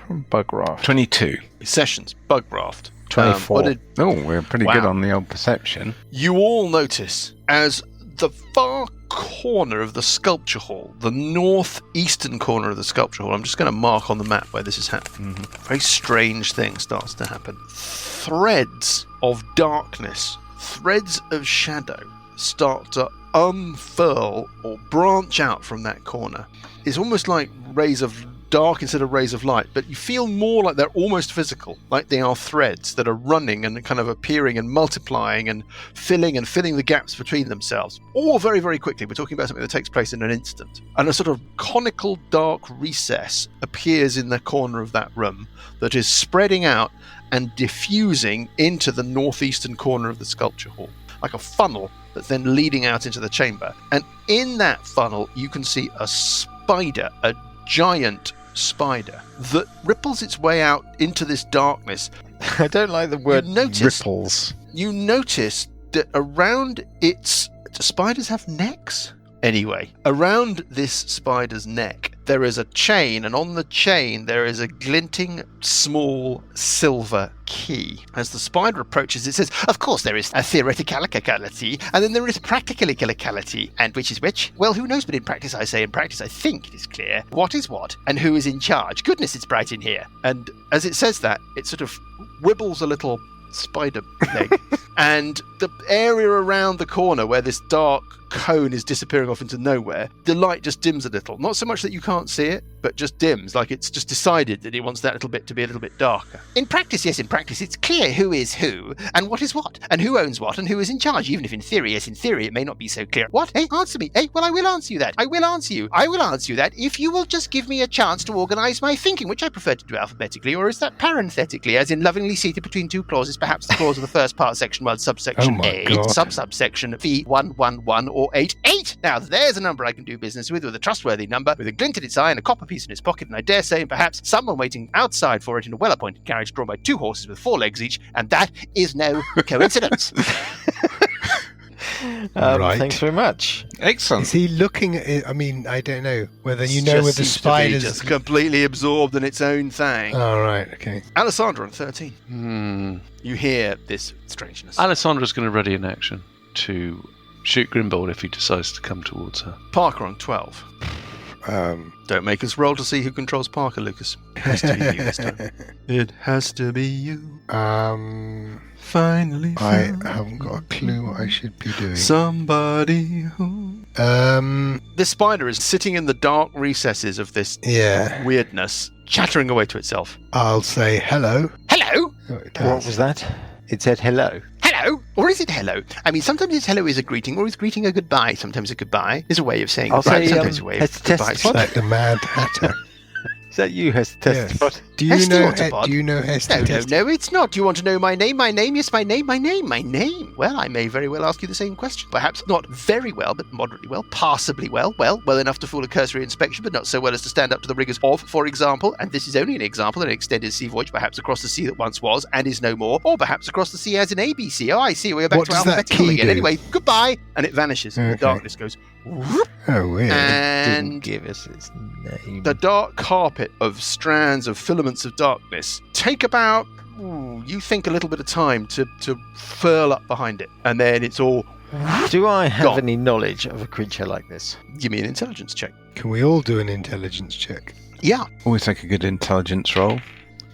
From Bugraft. 22. Sessions, Bugraft. 24. Oh, we're pretty Wow. good on the old perception. You all notice as the far corner of the sculpture hall, the northeastern corner of the sculpture hall, I'm just going to mark on the map where this is happening. A very strange thing starts to happen. Threads of darkness, threads of shadow start to unfurl or branch out from that corner. It's almost like rays of dark instead of rays of light, but you feel more like they're almost physical, like they are threads that are running and kind of appearing and multiplying and filling the gaps between themselves, all very, very quickly. We're talking about something that takes place in an instant. And a sort of conical dark recess appears in the corner of that room that is spreading out and diffusing into the northeastern corner of the sculpture hall, like a funnel that's then leading out into the chamber. And in that funnel, you can see a spider, a giant spider that ripples its way out into this darkness. I don't like the word notice- ripples. You notice that around its... Do spiders have necks? Anyway, around this spider's neck, there is a chain, and on the chain there is a glinting, small, silver key. As the spider approaches, it says, of course there is a theoreticality, and then there is a practicality. And which is which? Well, who knows, but in practice I think it is clear what is what, and who is in charge. Goodness, it's bright in here. And as it says that, it sort of wibbles a little spider leg, and the area around the corner where this dark cone is disappearing off into nowhere, the light just dims a little. Not so much that you can't see it, but just dims, like it's just decided that it wants that little bit to be a little bit darker. In practice, it's clear who is who, and what is what, and who owns what, and who is in charge, even if in theory, it may not be so clear. What? Hey, answer me. Hey, well, I will answer you that. I will answer you that if you will just give me a chance to organise my thinking, which I prefer to do alphabetically, or is that parenthetically, as in lovingly seated between two clauses, perhaps the clause of the first part, section 1, subsection A, subsection V111 or 88. Now, there's a number I can do business with a trustworthy number, with a glint in its eye and a copper piece in its pocket, and I dare say, perhaps, someone waiting outside for it in a well-appointed carriage drawn by 2 horses with 4 legs each, and that is no coincidence. Right. Thanks very much. Excellent. Is he looking at it? I mean, I don't know whether you know where the spiders just completely absorbed in its own thing. Oh, right, okay. Alessandra on 13. You hear this strangeness. Alessandra's going to ready in action to shoot Grimbold if he decides to come towards her. Parker on 12. Don't make us roll to see who controls Parker, Lucas. It has to be you this time. It has to be you. Finally I haven't got a clue what I should be doing. Somebody who... This spider is sitting in the dark recesses of this weirdness, chattering away to itself. I'll say hello. Hello? What was that? It said hello. Hello? Or is it hello? I mean, sometimes it's hello is a greeting, or is greeting a goodbye. Sometimes a goodbye is a way of saying goodbye. Sometimes a way of goodbye. It's like the Mad Hatter. Is that you, Hester Testapod? Do you know Hester? No, it's not. Do you want to know my name? My name? Yes, my name. Well, I may very well ask you the same question. Perhaps not very well, but moderately well, passably well. Well enough to fool a cursory inspection, but not so well as to stand up to the rigours of, for example, and this is only an example, an extended sea voyage, perhaps across the sea that once was and is no more, or perhaps across the sea as in ABC. Oh, I see. We're back to alphabetical again. Anyway, goodbye. And it vanishes. And the darkness goes... whoop, oh, weird. Didn't And give us its name. the dark carpet of strands of filaments of darkness take about, you think, a little bit of time to furl up behind it, and then it's all... Do I have gone. any knowledge of a creature like this? Give me an intelligence check. Can we all do an intelligence check? Yeah. Always make a good intelligence roll.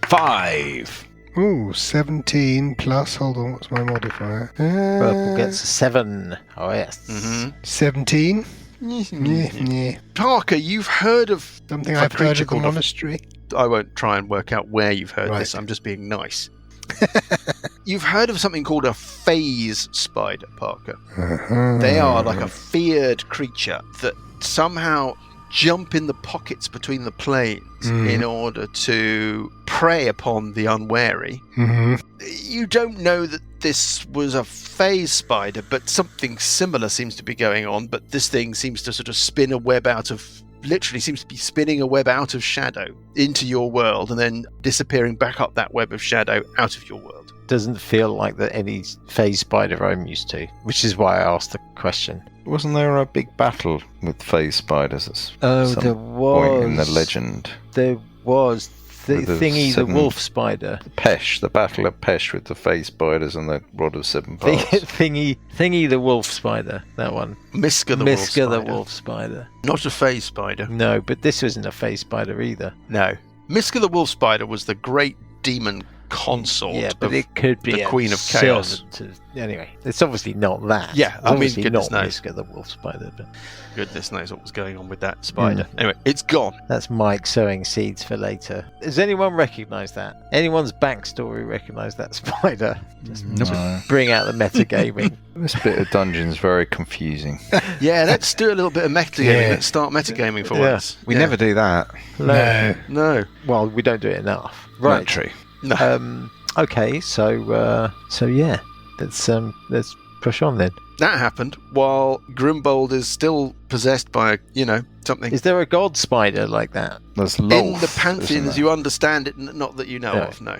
5. Ooh, 17 plus, hold on, what's my modifier? Purple gets a 7. Oh, yes. 17? Yeah. Parker, you've heard of Something a I've heard creature of the called monastery. I won't try and work out where you've heard Right. this. I'm just being nice. You've heard of something called a phase spider, Parker. They are like a feared creature that somehow jump in the pockets between the planes in order to prey upon the unwary. You don't know that this was a phase spider, but something similar seems to be going on, but this thing seems to sort of spin a web out of... literally seems to be spinning a web out of shadow into your world and then disappearing back up that web of shadow out of your world. Doesn't feel like that any phase spider I'm used to, which is why I asked the question. Wasn't there a big battle with phase spiders at some There point in the was. legend? There was the With the thingy, the 7 wolf spider. Pesh, the battle of Pesh with the phase spiders and the rod of 7 parts. Thingy, the wolf spider. That one. Miska the wolf spider. Not a phase spider. No, but this isn't a phase spider either. No. Miska the wolf spider was the great demon consort But of it could be the a Queen of Chaos. Anyway, it's obviously not that. Yeah, It's I mean, obviously goodness not knows. Miska the wolf spider, but Goodness knows what was going on with that spider. Anyway, it's gone. that's Mike sowing seeds for later. Does anyone recognise that? Anyone's backstory recognise that spider? Just No. bring out the metagaming. This bit of dungeon's very confusing. Yeah, let's do a little bit of metagaming. Yeah. Let's start metagaming for Yeah. once. We never do that. No. No. Well, we don't do it enough. Not Right. true. No. Okay, so yeah, let's push on then. That happened while Grimbold is still possessed by, something. Is there a god spider like that? There's In Lolth, the pantheon, isn't as there? you understand it, not that you know No. of, no.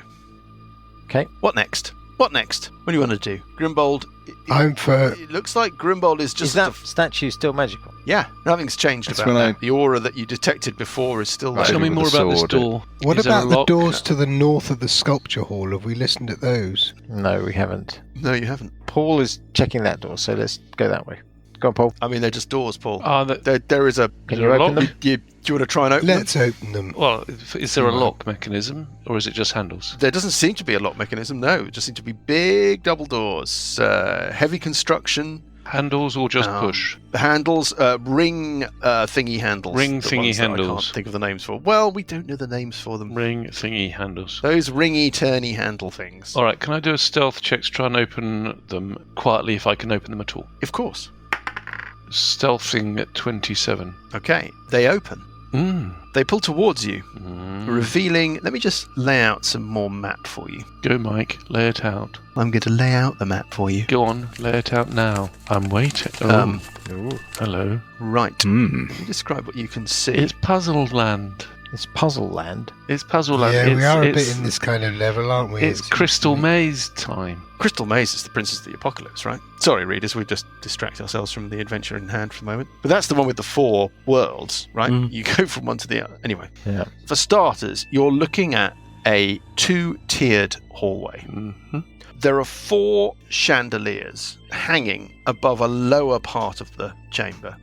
Okay. What next? What next? What do you want to do? Grimbold... I'm for... It looks like Grimbold is just... Is that statue still magical? Yeah, nothing's changed That's about when that. The aura that you detected before is still there. Tell me with more the about this sword. door. What Is there about a the lock? doors to the north of the sculpture hall? Have we listened at those? No, we haven't. No, you haven't. Paul is checking that door, so let's go that way. Go on, Paul. I mean, they're just doors, Paul. There There is a... Can Is you there a open lock? them? Do you want to try and open them? Let's open them. Well, is there a lock mechanism, or is it just handles? There doesn't seem to be a lock mechanism, no. It just seem to be big double doors. Heavy construction. Handles or just push? Handles, ring thingy handles. Ring The thingy ones that I handles. can't think of the names for. Well, we don't know the names for them. Ring thingy handles. Those ringy turny handle things. All right, can I do a stealth check to try and open them quietly if I can open them at all? Of course. Stealthing at 27. Okay, they open. They pull towards you, revealing... Let me just lay out some more map for you. Go, Mike. Lay it out. I'm going to lay out the map for you. Go on. Lay it out now. I'm waiting. Oh. Hello. Right. Let me describe what you can see. It's Puzzle Land. It's Puzzle Land. It's Puzzle Land. Yeah, we are a it's- bit in this kind of level, aren't we? It's Crystal Maze time. Crystal Maze is the Princess of the Apocalypse, right? Sorry, readers, we just distract ourselves from the adventure in hand for a moment. But that's the one with the 4 worlds, right? You go from one to the other. Anyway, Yeah. for starters, you're looking at a 2-tiered hallway. There are 4 chandeliers hanging above a lower part of the chamber.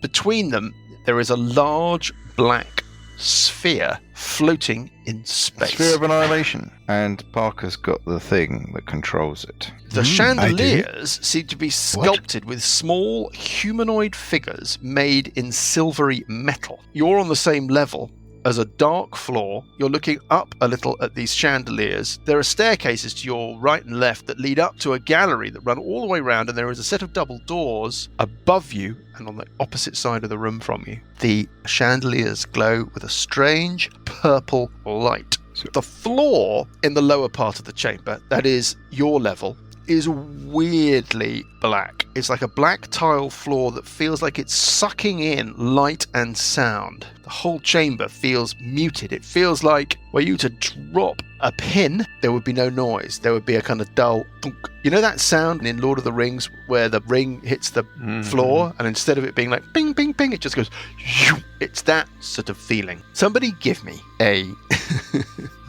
Between them, there is a large black sphere floating in space. Sphere of Annihilation. And Parker's got the thing that controls it. The chandeliers seem to be sculpted with small humanoid figures made in silvery metal. You're on the same level as a dark floor. You're looking up a little at these chandeliers. There are staircases to your right and left that lead up to a gallery that run all the way around, and there is a set of double doors above you and on the opposite side of the room from you. The chandeliers glow with a strange purple light. The floor in the lower part of the chamber, that is your level, is weirdly black. It's like a black tile floor that feels like it's sucking in light and sound. The whole chamber feels muted. It feels like were you to drop a pin, there would be no noise. There would be a kind of dull thunk. You know that sound in Lord of the Rings where the ring hits the floor, and instead of it being like bing, bing, bing, it just goes shoo. It's that sort of feeling. Somebody give me a...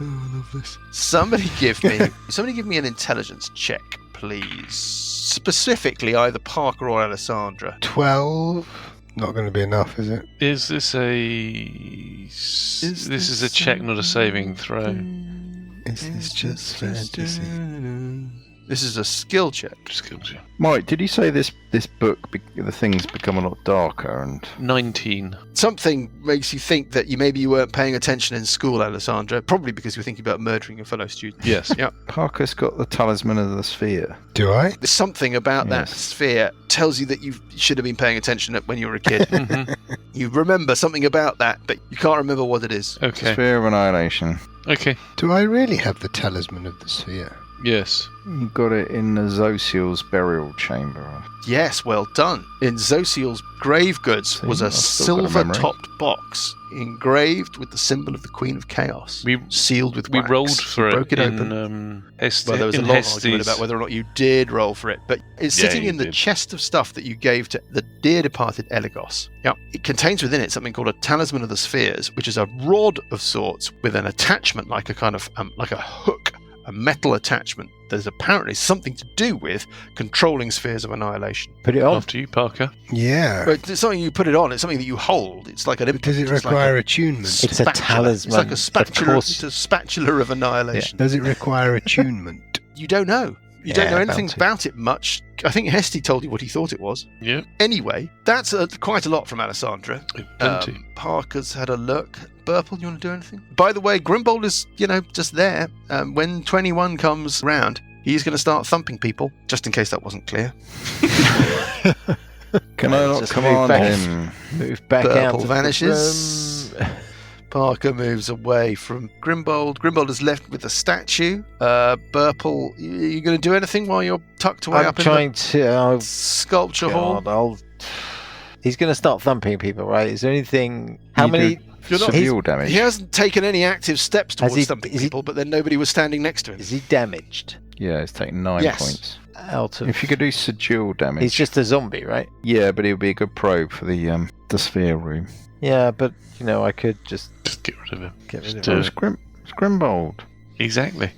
Oh, I love this. Somebody give me an intelligence check, please. Specifically, either Parker or Alessandra. 12. Not going to be enough, is it? Is this this is a check, not a saving throw? Is this just fantasy? This is a skill check. Mike, did you say this book, the things become a lot darker and... 19. Something makes you think that maybe you weren't paying attention in school, Alessandra. Probably because you were thinking about murdering your fellow students. Yes. Yeah. Parker's got the talisman of the sphere. Do I? There's something about that sphere tells you that you should have been paying attention when you were a kid. You remember something about that, but you can't remember what it is. Okay. Sphere of Annihilation. Okay. Do I really have the talisman of the sphere? Yes. You got it in the Zosiel's burial chamber. Yes, well done. In Zosiel's grave goods was a I've still got a memory. silver-topped box engraved with the symbol of the Queen of Chaos, sealed with wax. We rolled for it. Broke it in, open. Well, there was a long argument about whether or not you did roll for it, but it's sitting in the chest of stuff that you gave to the dear departed Eligos. Now, it contains within it something called a talisman of the spheres, which is a rod of sorts with an attachment like a kind of like a hook. A metal attachment. There's apparently something to do with controlling spheres of annihilation. Put it on. After you, Parker. Yeah. But it's something you put it on. It's something that you hold. It's like an. Does it require attunement? It's a talisman. It's like a spatula. It's a spatula of annihilation. Does it require attunement? You don't know. You don't know anything about it much. I think Hesty told you what he thought it was. Yeah. Anyway, that's quite a lot from Alessandra. Plenty. Parker's had a look. Burple, you want to do anything? By the way, Grimbold is, just there. When 21 comes round, he's going to start thumping people, just in case that wasn't clear. Can I not command him? Move back out. Burple vanishes. Parker moves away from Grimbold. Grimbold is left with the statue. Burple, you going to do anything while you're tucked away up in the sculpture hall? He's going to start thumping people, right? Is there anything... How many severe damage. He hasn't taken any active steps towards stumping people, but then nobody was standing next to him. Is he damaged? Yeah, he's taken 9 points. If you could do sigil damage. He's just a zombie, right? Yeah, but he'll be a good probe for the sphere room. Yeah, but, I could just get rid of him. It's Grimbold. Exactly.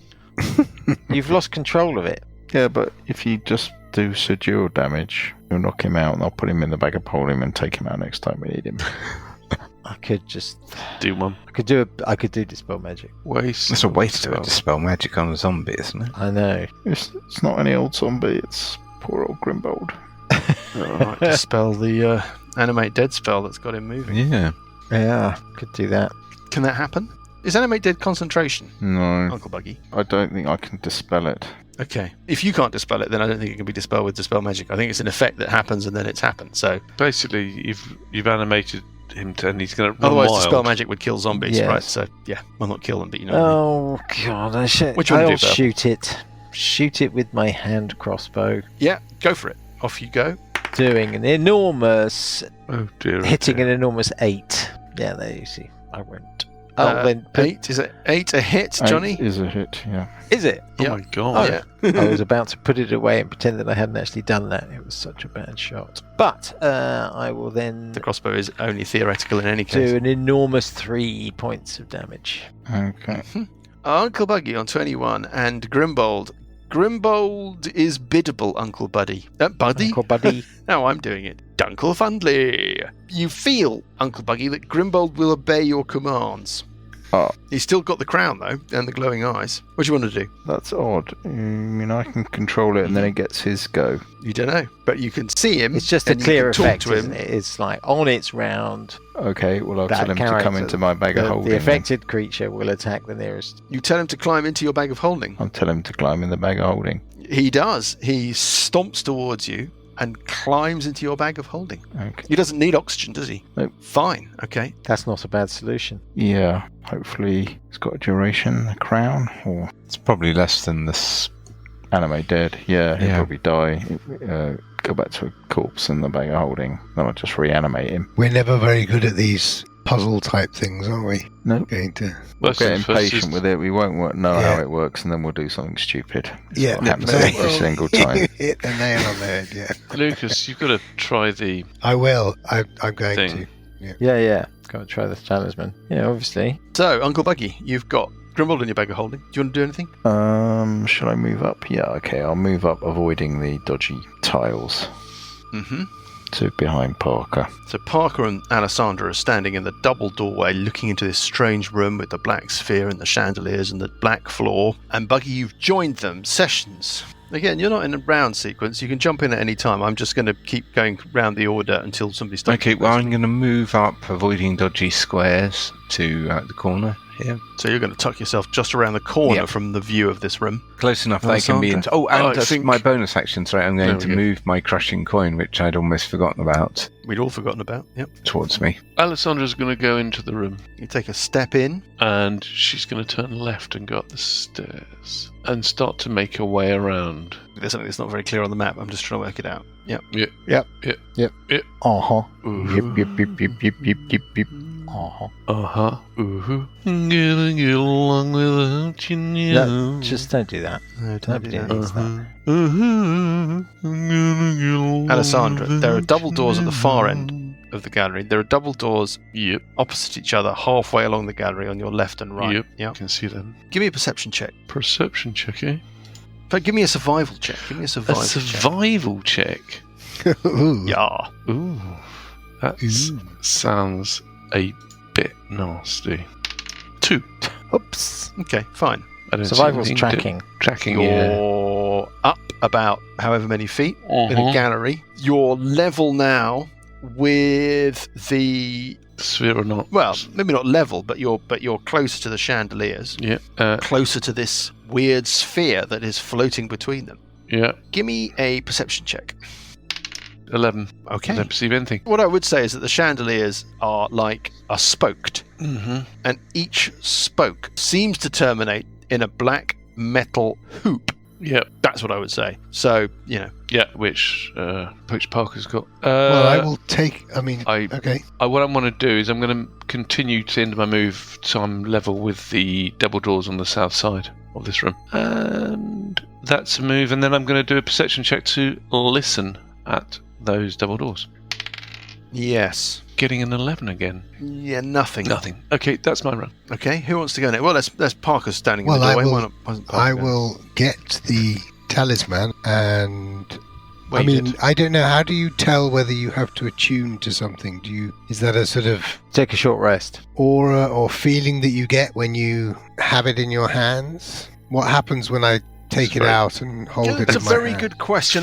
You've lost control of it. Yeah, but if you just do sigil damage, you'll knock him out and I'll put him in the bag of holding and take him out next time we need him. I could just do one. I could do dispel magic. Waste. That's a waste to dispel magic on a zombie, isn't it? I know. It's not any old zombie. It's poor old Grimbold. Alright, dispel the animate dead spell that's got him moving. Yeah, could do that. Can that happen? Is animate dead concentration? No. Uncle Buggie? I don't think I can dispel it. Okay. If you can't dispel it, then I don't think it can be dispelled with dispel magic. I think it's an effect that happens and then it's happened. So basically, you've animated him and he's going to run otherwise wild. dispel magic would kill zombies, right? So well, not kill them, but Oh God! Which one I'll shoot it. Shoot it with my hand crossbow. Yeah, go for it. Off you go. Doing an enormous. Oh dear. Hitting an enormous 8. Yeah, there you see. I won't. Then 8 is it 8 a hit, Johnny? 8 is a hit. Yeah. Is it? Oh my God! Yeah. I was about to put it away and pretend that I hadn't actually done that. It was such a bad shot. But I will then. The crossbow is only theoretical in any case. Do an enormous 3 points of damage. Okay. Uncle Buggie on 21 and Grimbold. Grimbold is biddable, Uncle Buddy. Buddy? Uncle Buddy. No, I'm doing it. Dunkle Fundley. You feel, Uncle Buggie, that Grimbold will obey your commands. Oh. He's still got the crown, though, and the glowing eyes. What do you want to do? That's odd. I mean, I can control it and then it gets his go. You don't know, but you can see him. It's just a clear effect, to him. isn't it? It's like on its round. Okay, well, I'll tell him to come into my bag of holding. The affected creature will attack the nearest. You tell him to climb into your bag of holding. I'll tell him to climb in the bag of holding. He does. He stomps towards you and climbs into your bag of holding. Okay. He doesn't need oxygen, does he? Nope. Fine. Okay. That's not a bad solution. Yeah. Hopefully it's got a duration, a crown, or... It's probably less than this. Anime dead. Yeah, he'll probably die. Go back to a corpse in the bag of holding. Then I'll just reanimate him. We're never very good at these puzzle type things, are we? No. We'll get impatient with it. We won't know how it works, and then we'll do something stupid. It's what happens every single time. Hit the nail on the head, yeah. Lucas, you've got to try the... I will. I'm going thing. to. Yeah. Got to try the talisman. Yeah, obviously. So, Uncle Buggie, you've got Grimbold in your bag of holding. Do you want to do anything? Should I move up? Yeah, okay. I'll move up, avoiding the dodgy tiles. Mm-hmm. To behind Parker. So Parker and Alessandra are standing in the double doorway looking into this strange room with the black sphere and the chandeliers and the black floor. And Buggie, you've joined them. Sessions. Again, you're not in a round sequence. You can jump in at any time. I'm just going to keep going round the order until somebody starts. Okay, well, I'm going to move up, avoiding dodgy squares, to the corner here. So you're going to tuck yourself just around the corner from the view of this room. Close enough that I can be into... Oh, and that's my bonus action. Sorry, I'm going to move my crushing coin, which I'd almost forgotten about. We'd all forgotten about, Towards me. Alessandra's going to go into the room. You take a step in. And she's going to turn left and go up the stairs. And start to make her way around. There's something that's not very clear on the map. I'm just trying to work it out. Yep. Uh-huh. Yep. Uh-huh. Ooh. Gonna get along without you now. No, just don't do that. No, don't Nobody do that. needs that. Alessandra, there are double doors at the far end of the gallery. There are double doors opposite each other halfway along the gallery on your left and right. Yep. I can see them. Give me a perception check. Perception check, eh? But give me a survival check. Survival check? Ooh. Yeah. Ooh. That sounds a bit nasty. 2. Oops. Okay, fine. Survival's tracking. Tracking, You're up about however many feet in a gallery. You're level now with the sphere or not. Well, maybe not level, but you're closer to the chandeliers. Yeah. Closer to this weird sphere that is floating between them. Yeah. Give me a perception check. 11. Okay. I don't perceive anything. What I would say is that the chandeliers are spoked. Mm-hmm. And each spoke seems to terminate in a black metal hoop Yeah. That's what I would say. So, Yeah, which Parker's got. Well, I will take. Okay. What I'm going to do is I'm going to continue to end my move so I'm level with the double doors on the south side of this room. And that's a move. And then I'm going to do a perception check to listen at those double doors. Yes. Getting an 11 again. Yeah, nothing. Nothing. Okay, that's my run. Okay, who wants to go next? Well, that's Parker standing in the doorway. I will get the talisman and... I don't know. How do you tell whether you have to attune to something? Is that a sort of... Take a short rest. Aura or feeling that you get when you have it in your hands? What happens when I take it out and hold it in my hand? That's a very good question.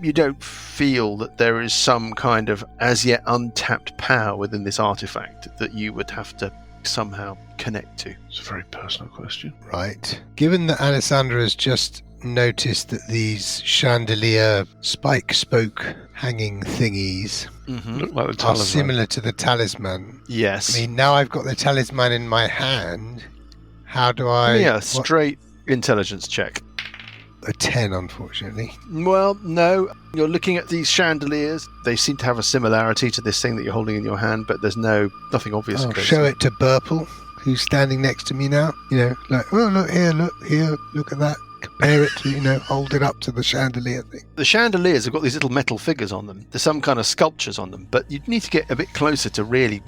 You don't feel that there is some kind of as yet untapped power within this artifact that you would have to somehow connect to. It's a very personal question. Right. Given that Alessandra has just noticed that these chandelier spike spoke hanging thingies look like the talisman. Are similar to the talisman. Yes. Now I've got the talisman in my hand. How do I... Yeah, straight intelligence check. A 10, unfortunately. Well, no. You're looking at these chandeliers. They seem to have a similarity to this thing that you're holding in your hand, but there's nothing obvious. I'll show it to Burple, who's standing next to me now. Like, oh, look here, look at that. Compare it to, hold it up to the chandelier thing. The chandeliers have got these little metal figures on them. There's some kind of sculptures on them, but you'd need to get a bit closer to really...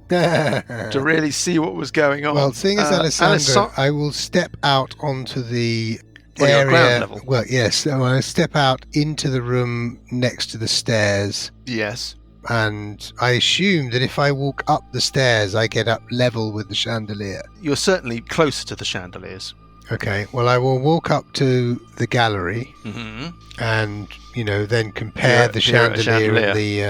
to really see what was going on. Well, seeing as Alessandra, I will step out onto the area. Ground level. Well, yes. So I step out into the room next to the stairs. Yes. And I assume that if I walk up the stairs, I get up level with the chandelier. You're certainly closer to the chandeliers. Okay. Well, I will walk up to the gallery and, then compare the chandelier and the...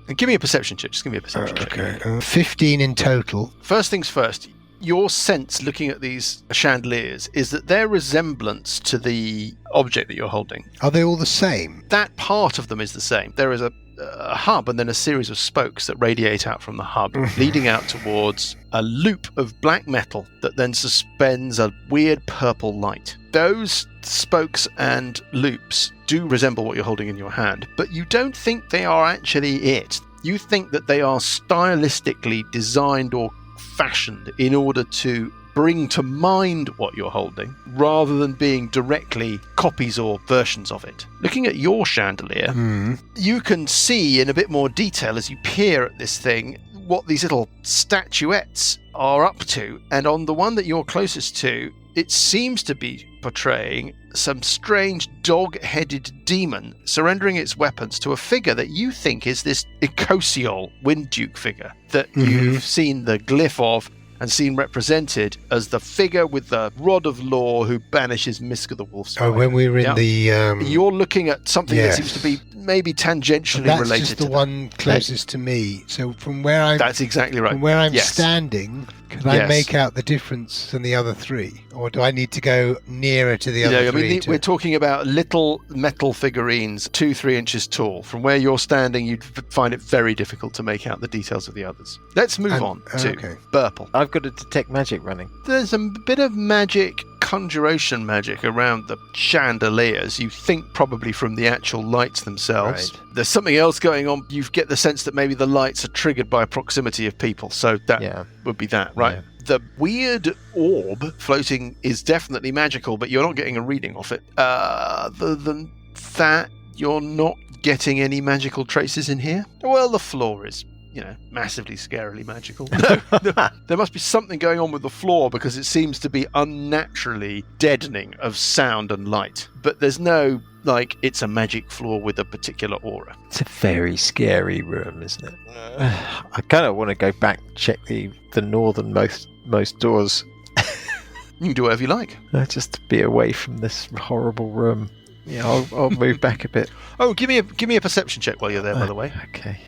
And give me a perception check. Just give me a perception check. Okay. 15 in total. First things first, your sense looking at these chandeliers is that their resemblance to the object that you're holding... Are they all the same? That part of them is the same. There is a hub and then a series of spokes that radiate out from the hub, leading out towards a loop of black metal that then suspends a weird purple light. Those spokes and loops do resemble what you're holding in your hand, but you don't think they are actually it. You think that they are stylistically designed or fashioned in order to bring to mind what you're holding, rather than being directly copies or versions of it. Looking at your chandelier, you can see in a bit more detail as you peer at this thing what these little statuettes are up to, and on the one that you're closest to, it seems to be portraying some strange dog-headed demon surrendering its weapons to a figure that you think is this Icosiol Wind Duke figure that you've seen the glyph of and seen represented as the figure with the rod of law who banishes Miska the wolf spider. Oh, when we were in the... You're looking at something that seems to be maybe tangentially related to That's just the one closest to me. So from where I'm... That's exactly right. From where I'm standing, can I make out the difference than the other three? Or do I need to go nearer to the other three? We're talking about little metal figurines, 2-3 inches tall. From where you're standing, you'd find it very difficult to make out the details of the others. Let's move on to Burple. I've got a detect magic running. There's a bit of magic, conjuration magic around the chandeliers. You think probably from the actual lights themselves. Right. There's something else going on. You get the sense that maybe the lights are triggered by proximity of people. So that would be that, right? Yeah. The weird orb floating is definitely magical, but you're not getting a reading off it. Other than that, you're not getting any magical traces in here. Well, the floor is, massively scarily magical. No, there must be something going on with the floor because it seems to be unnaturally deadening of sound and light. But there's no, it's a magic floor with a particular aura. It's a very scary room, isn't it? I kind of want to go back and check the northernmost doors. You can do whatever you like. Just to be away from this horrible room. Yeah, I'll move back a bit. Oh, give me a perception check while you're there, by the way. Okay.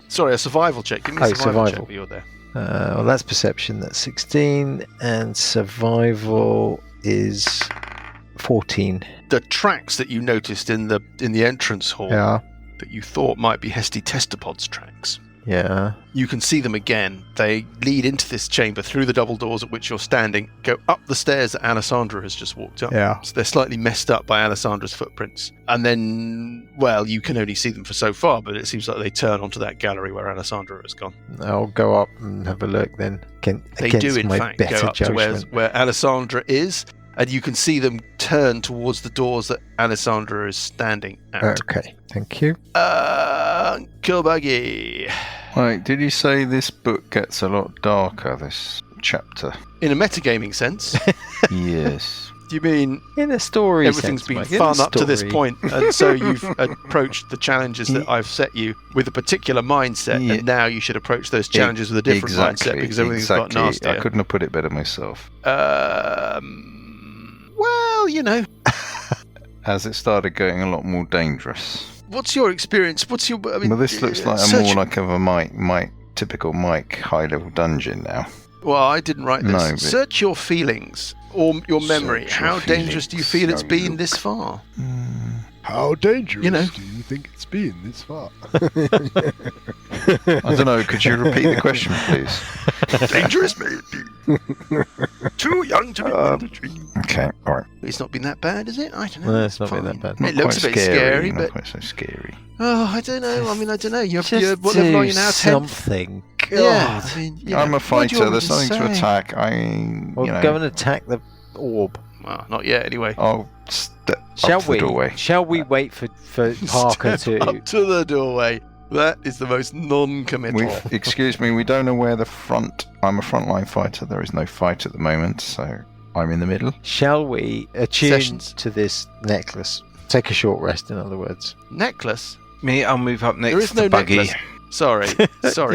Sorry, a survival check. Give me a survival check while you're there. Well, that's perception. That's 16, and survival is 14. The tracks that you noticed in the entrance hall that you thought might be Hesty Testapod's tracks. Yeah. You can see them again. They lead into this chamber through the double doors at which you're standing, go up the stairs that Alessandra has just walked up. Yeah. So they're slightly messed up by Alessandra's footprints. And then, well, you can only see them for so far, but it seems like they turn onto that gallery where Alessandra has gone. I'll go up and have a look then. They do, in fact, go up to where Alessandra is, and you can see them turn towards the doors that Alessandra is standing at. Okay, thank you. Uncle Buggie. Right, did you say this book gets a lot darker, this chapter? In a metagaming sense? Yes. Do you mean in a story everything's sense, been Mike, fun up to this point, and so you've approached the challenges that I've set you with a particular mindset, and now you should approach those challenges with a different mindset because everything's got nastier. I couldn't have put it better myself. Well, you know. As it started getting a lot more dangerous. What's your experience? Well, this looks like more like of a Mike, typical Mike high-level dungeon now. Well, I didn't write this. No, but search your feelings or your memory. How dangerous do you feel it's been this far? How dangerous do you think it's been this far? I don't know. Could you repeat the question, please? Dangerous, maybe. Too young to be in the tree. Okay, all right. It's not been that bad, is it? I don't know. No, it's not been that bad. It looks a bit scary, but not quite so scary. Oh, I don't know. I mean, I don't know. You're Just what level are you now? 10th? something. Yeah, I mean, I'm a fighter. There's something nothing to attack. Go and attack the orb. Well, not yet, anyway. I'll step Shall up to the doorway. Shall we wait for Parker Step to... up to the doorway. That is the most non-committal. Excuse me, we don't know where the front... I'm a frontline fighter. There is no fight at the moment, so I'm in the middle. Shall we attune Sessions. to this necklace? Take a short rest, in other words. Necklace? Me, I'll move up next There is to no Buggy. necklace. Sorry.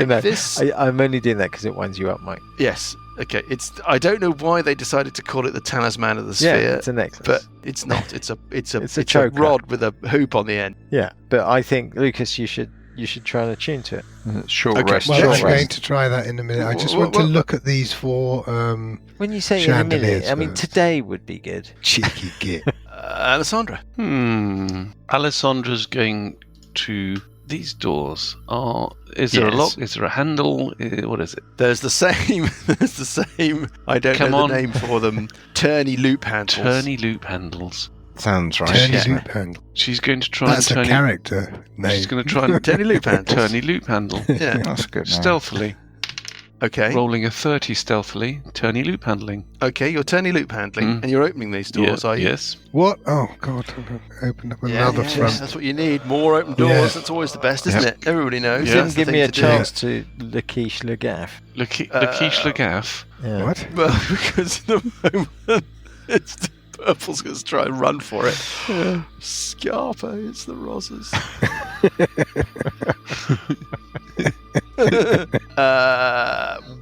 You know, This... I'm only doing that because it winds you up, Mike. Yes. Okay. I don't know why they decided to call it the talisman of the Yeah, sphere. it's a necklace. But it's not. It's a a choker. rod with a hoop on the end. Yeah, but I think, Lucas, you should try and attune to it. Short Okay. rest. Well, short I'm going rest. to try that in a minute. I just want to look at these four When you say in a minute, chandeliers I mean first. today would be good. Cheeky git. Alessandra. Alessandra's going to these doors. Is there a Yes. lock? Is there a handle? What is it? There's the same. I don't Come know on. the name for them. Turny loop handles. Turny loop handles. Sounds right. Turny Yeah. loop handle. She's going to try That's and a turn character name. She's going to try and Turny loop handles. turny loop handle. Yeah. That's good. Now. Stealthily. Okay. Rolling a 30 stealthily. Turny loop handling. Okay. You're turny loop handling, and you're opening these doors, are you? Yes. What? Oh, God. I've got to open up another front. That's what you need. More open doors. Yeah. That's always the best, isn't it? Everybody knows. Yeah. That's Didn't the give me thing a to chance to Lakeesh Lagaff. Lakeesh Lagaff. Yeah. What? do. Well, because at the moment, it's the purple's going to try and run for it. Scarpa, it's the roses.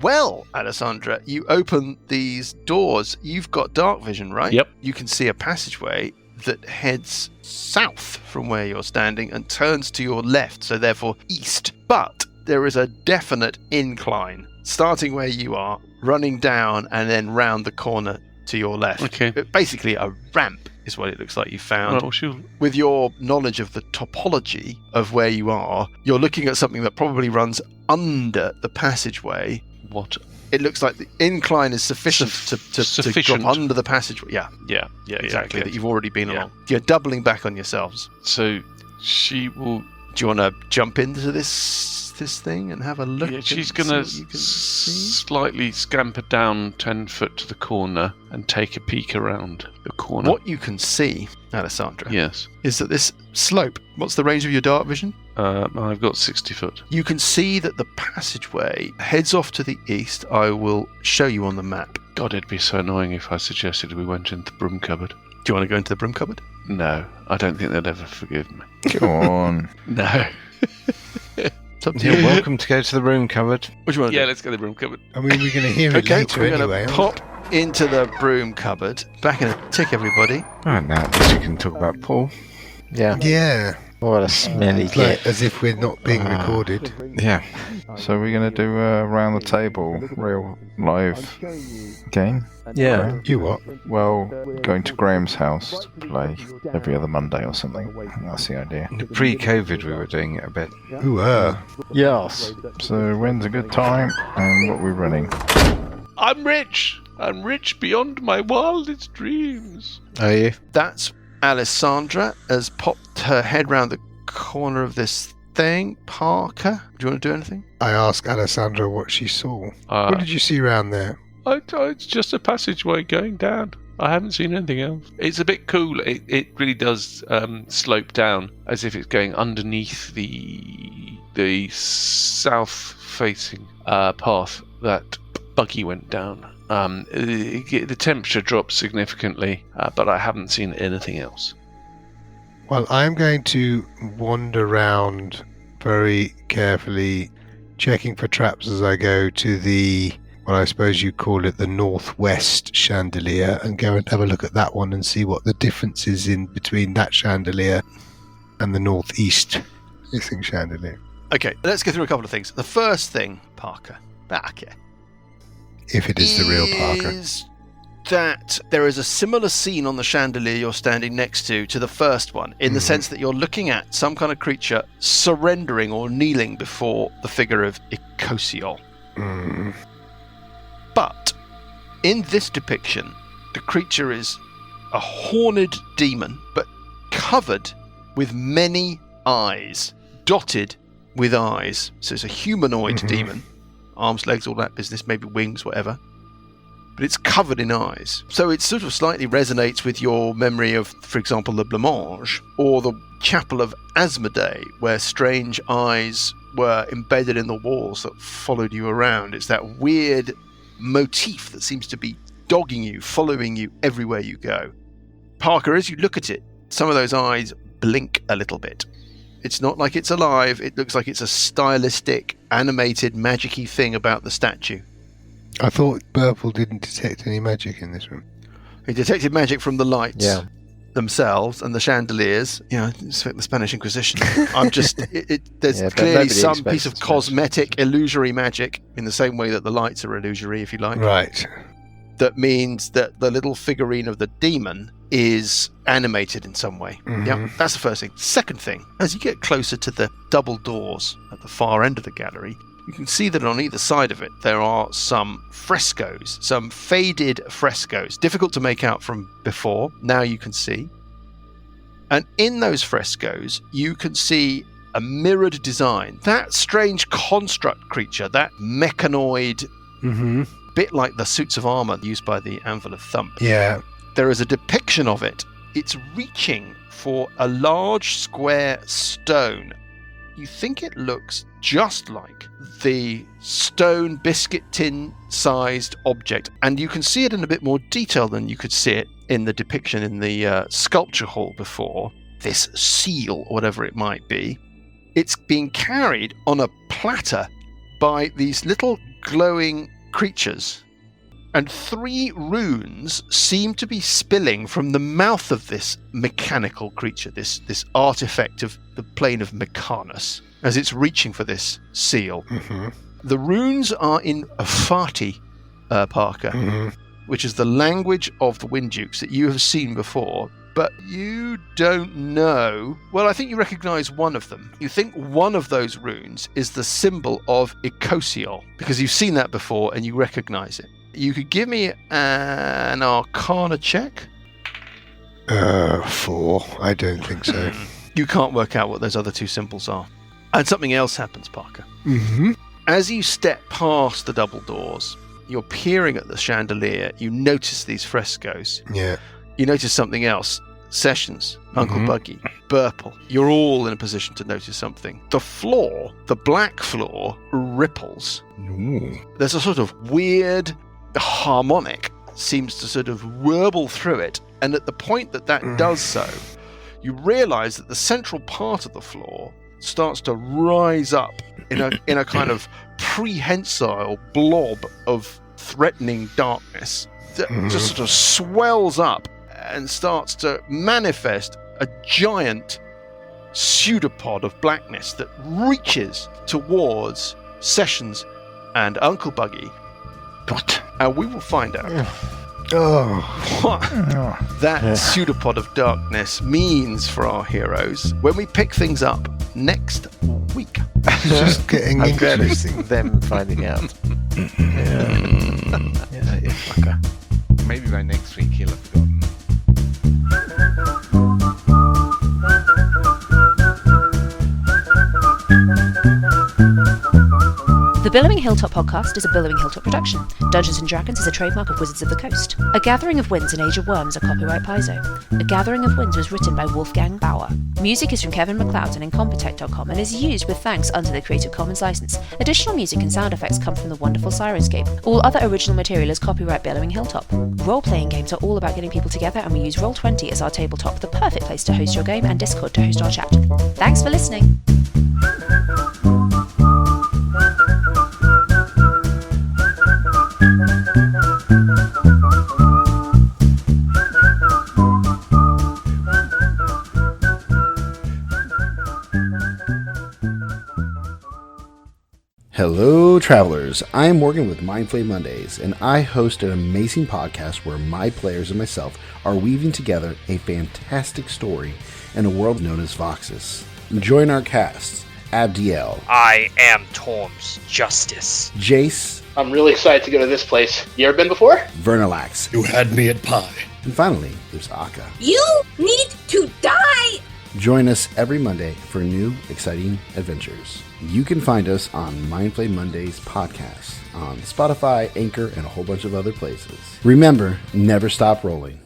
Well, Alessandra, you open these doors. You've got dark vision, right? Yep. You can see a passageway that heads south from where you're standing and turns to your left, so therefore east. But there is a definite incline, starting where you are, running down and then round the corner to your left. Okay. Basically a ramp is what it looks like you found. Well, she'll... With your knowledge of the topology of where you are, you're looking at something that probably runs under the passageway. What? It looks like the incline is sufficient to Sufficient. drop under the passageway. Yeah, Yeah. exactly. Yeah. That you've already been Yeah. along. You're doubling back on yourselves. So she will... Do you want to jump into this thing and have a look? Yeah, she's and going to see what you can see? slightly scamper down 10 foot to the corner and take a peek around the corner. What you can see, Alessandra, Yes. is that this slope, what's the range of your dark vision? I've got 60 foot. You can see that the passageway heads off to the east. I will show you on the map. God, it'd be so annoying if I suggested we went into the broom cupboard. Do you want to go into the broom cupboard? No, I don't think they'd ever forgive me. Go on. No. It's up to You're you. welcome to go to the room cupboard. What do you want to Yeah, do? let's go to the broom cupboard. I mean, we're going to hear it Okay, later we're anyway. going to pop into the broom cupboard. Back in a tick, everybody. Oh, now at least we can talk about Paul. Yeah. Yeah. What a smelly It's like as if we're not being recorded. Yeah. So we're going to do a round the table, real live game? Yeah. You what? Well, going to Graham's house to play every other Monday or something. That's the idea. Pre-COVID, we were doing it a bit. Yes. So when's a good time and what we're running? I'm rich. I'm rich beyond my wildest dreams. Are you? That's Alessandra has popped her head round the corner of this thing. Parker, do you want to do anything? I asked Alessandra what she saw. What did you see around there? It's just a passageway going down. I haven't seen anything else. It's a bit cool. It really does slope down as if it's going underneath the south-facing path that Buggy went down. The temperature drops significantly, but I haven't seen anything else. Well, I'm going to wander around very carefully, checking for traps as I go to the, well, I suppose you call it the northwest chandelier, and go and have a look at that one and see what the difference is in between that chandelier and the northeast facing chandelier. Okay, let's go through a couple of things. The first thing, Parker, if it is the real Parker, is that there is a similar scene on the chandelier you're standing next to the first one, in the sense that you're looking at some kind of creature surrendering or kneeling before the figure of Icosiol. But in this depiction, the creature is a horned demon, but covered with many eyes, dotted with eyes. So it's a humanoid demon. Arms, legs, all that business, maybe wings, whatever. But it's covered in eyes. So it sort of slightly resonates with your memory of, for example, the Blancmange, or the Chapel of Asmodee, where strange eyes were embedded in the walls that followed you around. It's that weird motif that seems to be dogging you, following you everywhere you go. Parker, as you look at it, some of those eyes blink a little bit. It's not like it's alive. It looks like it's a stylistic, animated, magic-y thing about the statue. I thought Burple didn't detect any magic in this room. He detected magic from the lights themselves and the chandeliers. It's like the Spanish Inquisition. There's clearly some piece of cosmetic, illusory magic, in the same way that the lights are illusory, if you like. Right. That means that the little figurine of the demon is animated in some way. Yeah, that's the first thing. Second thing, as you get closer to the double doors at the far end of the gallery, you can see that on either side of it there are some frescoes, some faded frescoes, difficult to make out from before. Now you can see. And in those frescoes, you can see a mirrored design. That strange construct creature, that mechanoid, bit like the suits of armor used by the Anvil of Thump. Yeah. There is a depiction of it. It's reaching for a large square stone. You think it looks just like the stone biscuit tin sized object, and you can see it in a bit more detail than you could see it in the depiction in the sculpture hall before. This seal, or whatever it might be, it's being carried on a platter by these little glowing creatures. And 3 runes seem to be spilling from the mouth of this mechanical creature, this artifact of the plane of Mechanus, as it's reaching for this seal. The runes are in Afati, Parker, which is the language of the Winddukes that you have seen before, but you don't know. Well, I think you recognize one of them. You think one of those runes is the symbol of Icosiol, because you've seen that before and you recognize it. You could give me an Arcana check. 4. I don't think so. You can't work out what those other 2 symbols are. And something else happens, Parker. As you step past the double doors, you're peering at the chandelier, you notice these frescoes. Yeah. You notice something else. Sessions, Uncle Buggie, Burple. You're all in a position to notice something. The floor, the black floor, ripples. There's a sort of weird harmonic seems to sort of warble through it, and at the point that does so, you realize that the central part of the floor starts to rise up in a kind of prehensile blob of threatening darkness that just sort of swells up and starts to manifest a giant pseudopod of blackness that reaches towards Sessions and Uncle Buggie. What? And we will find out what that pseudopod of darkness means for our heroes when we pick things up next week. Just getting interesting. Them finding out. Yeah, you fucker. Maybe by next week he'll have forgotten. The Billowing Hilltop podcast is a Billowing Hilltop production. Dungeons & Dragons is a trademark of Wizards of the Coast. A Gathering of Winds and Age of Worms are copyright Paizo. A Gathering of Winds was written by Wolfgang Bauer. Music is from Kevin MacLeod and Incompetech.com and is used with thanks under the Creative Commons license. Additional music and sound effects come from the wonderful Sirenscape. All other original material is copyright Billowing Hilltop. Role-playing games are all about getting people together, and we use Roll20 as our tabletop, the perfect place to host your game, and Discord to host our chat. Thanks for listening. Hello, travelers. I am Morgan with Mindflay Mondays, and I host an amazing podcast where my players and myself are weaving together a fantastic story in a world known as Voxus. Join our casts: Abdiel. I am Tom's Justice. Jace. I'm really excited to go to this place. You ever been before? Vernalax. You had me at pie. And finally, there's Akka. You need to die! Join us every Monday for new, exciting adventures. You can find us on Mindflay Mondays podcast on Spotify, Anchor, and a whole bunch of other places. Remember, never stop rolling.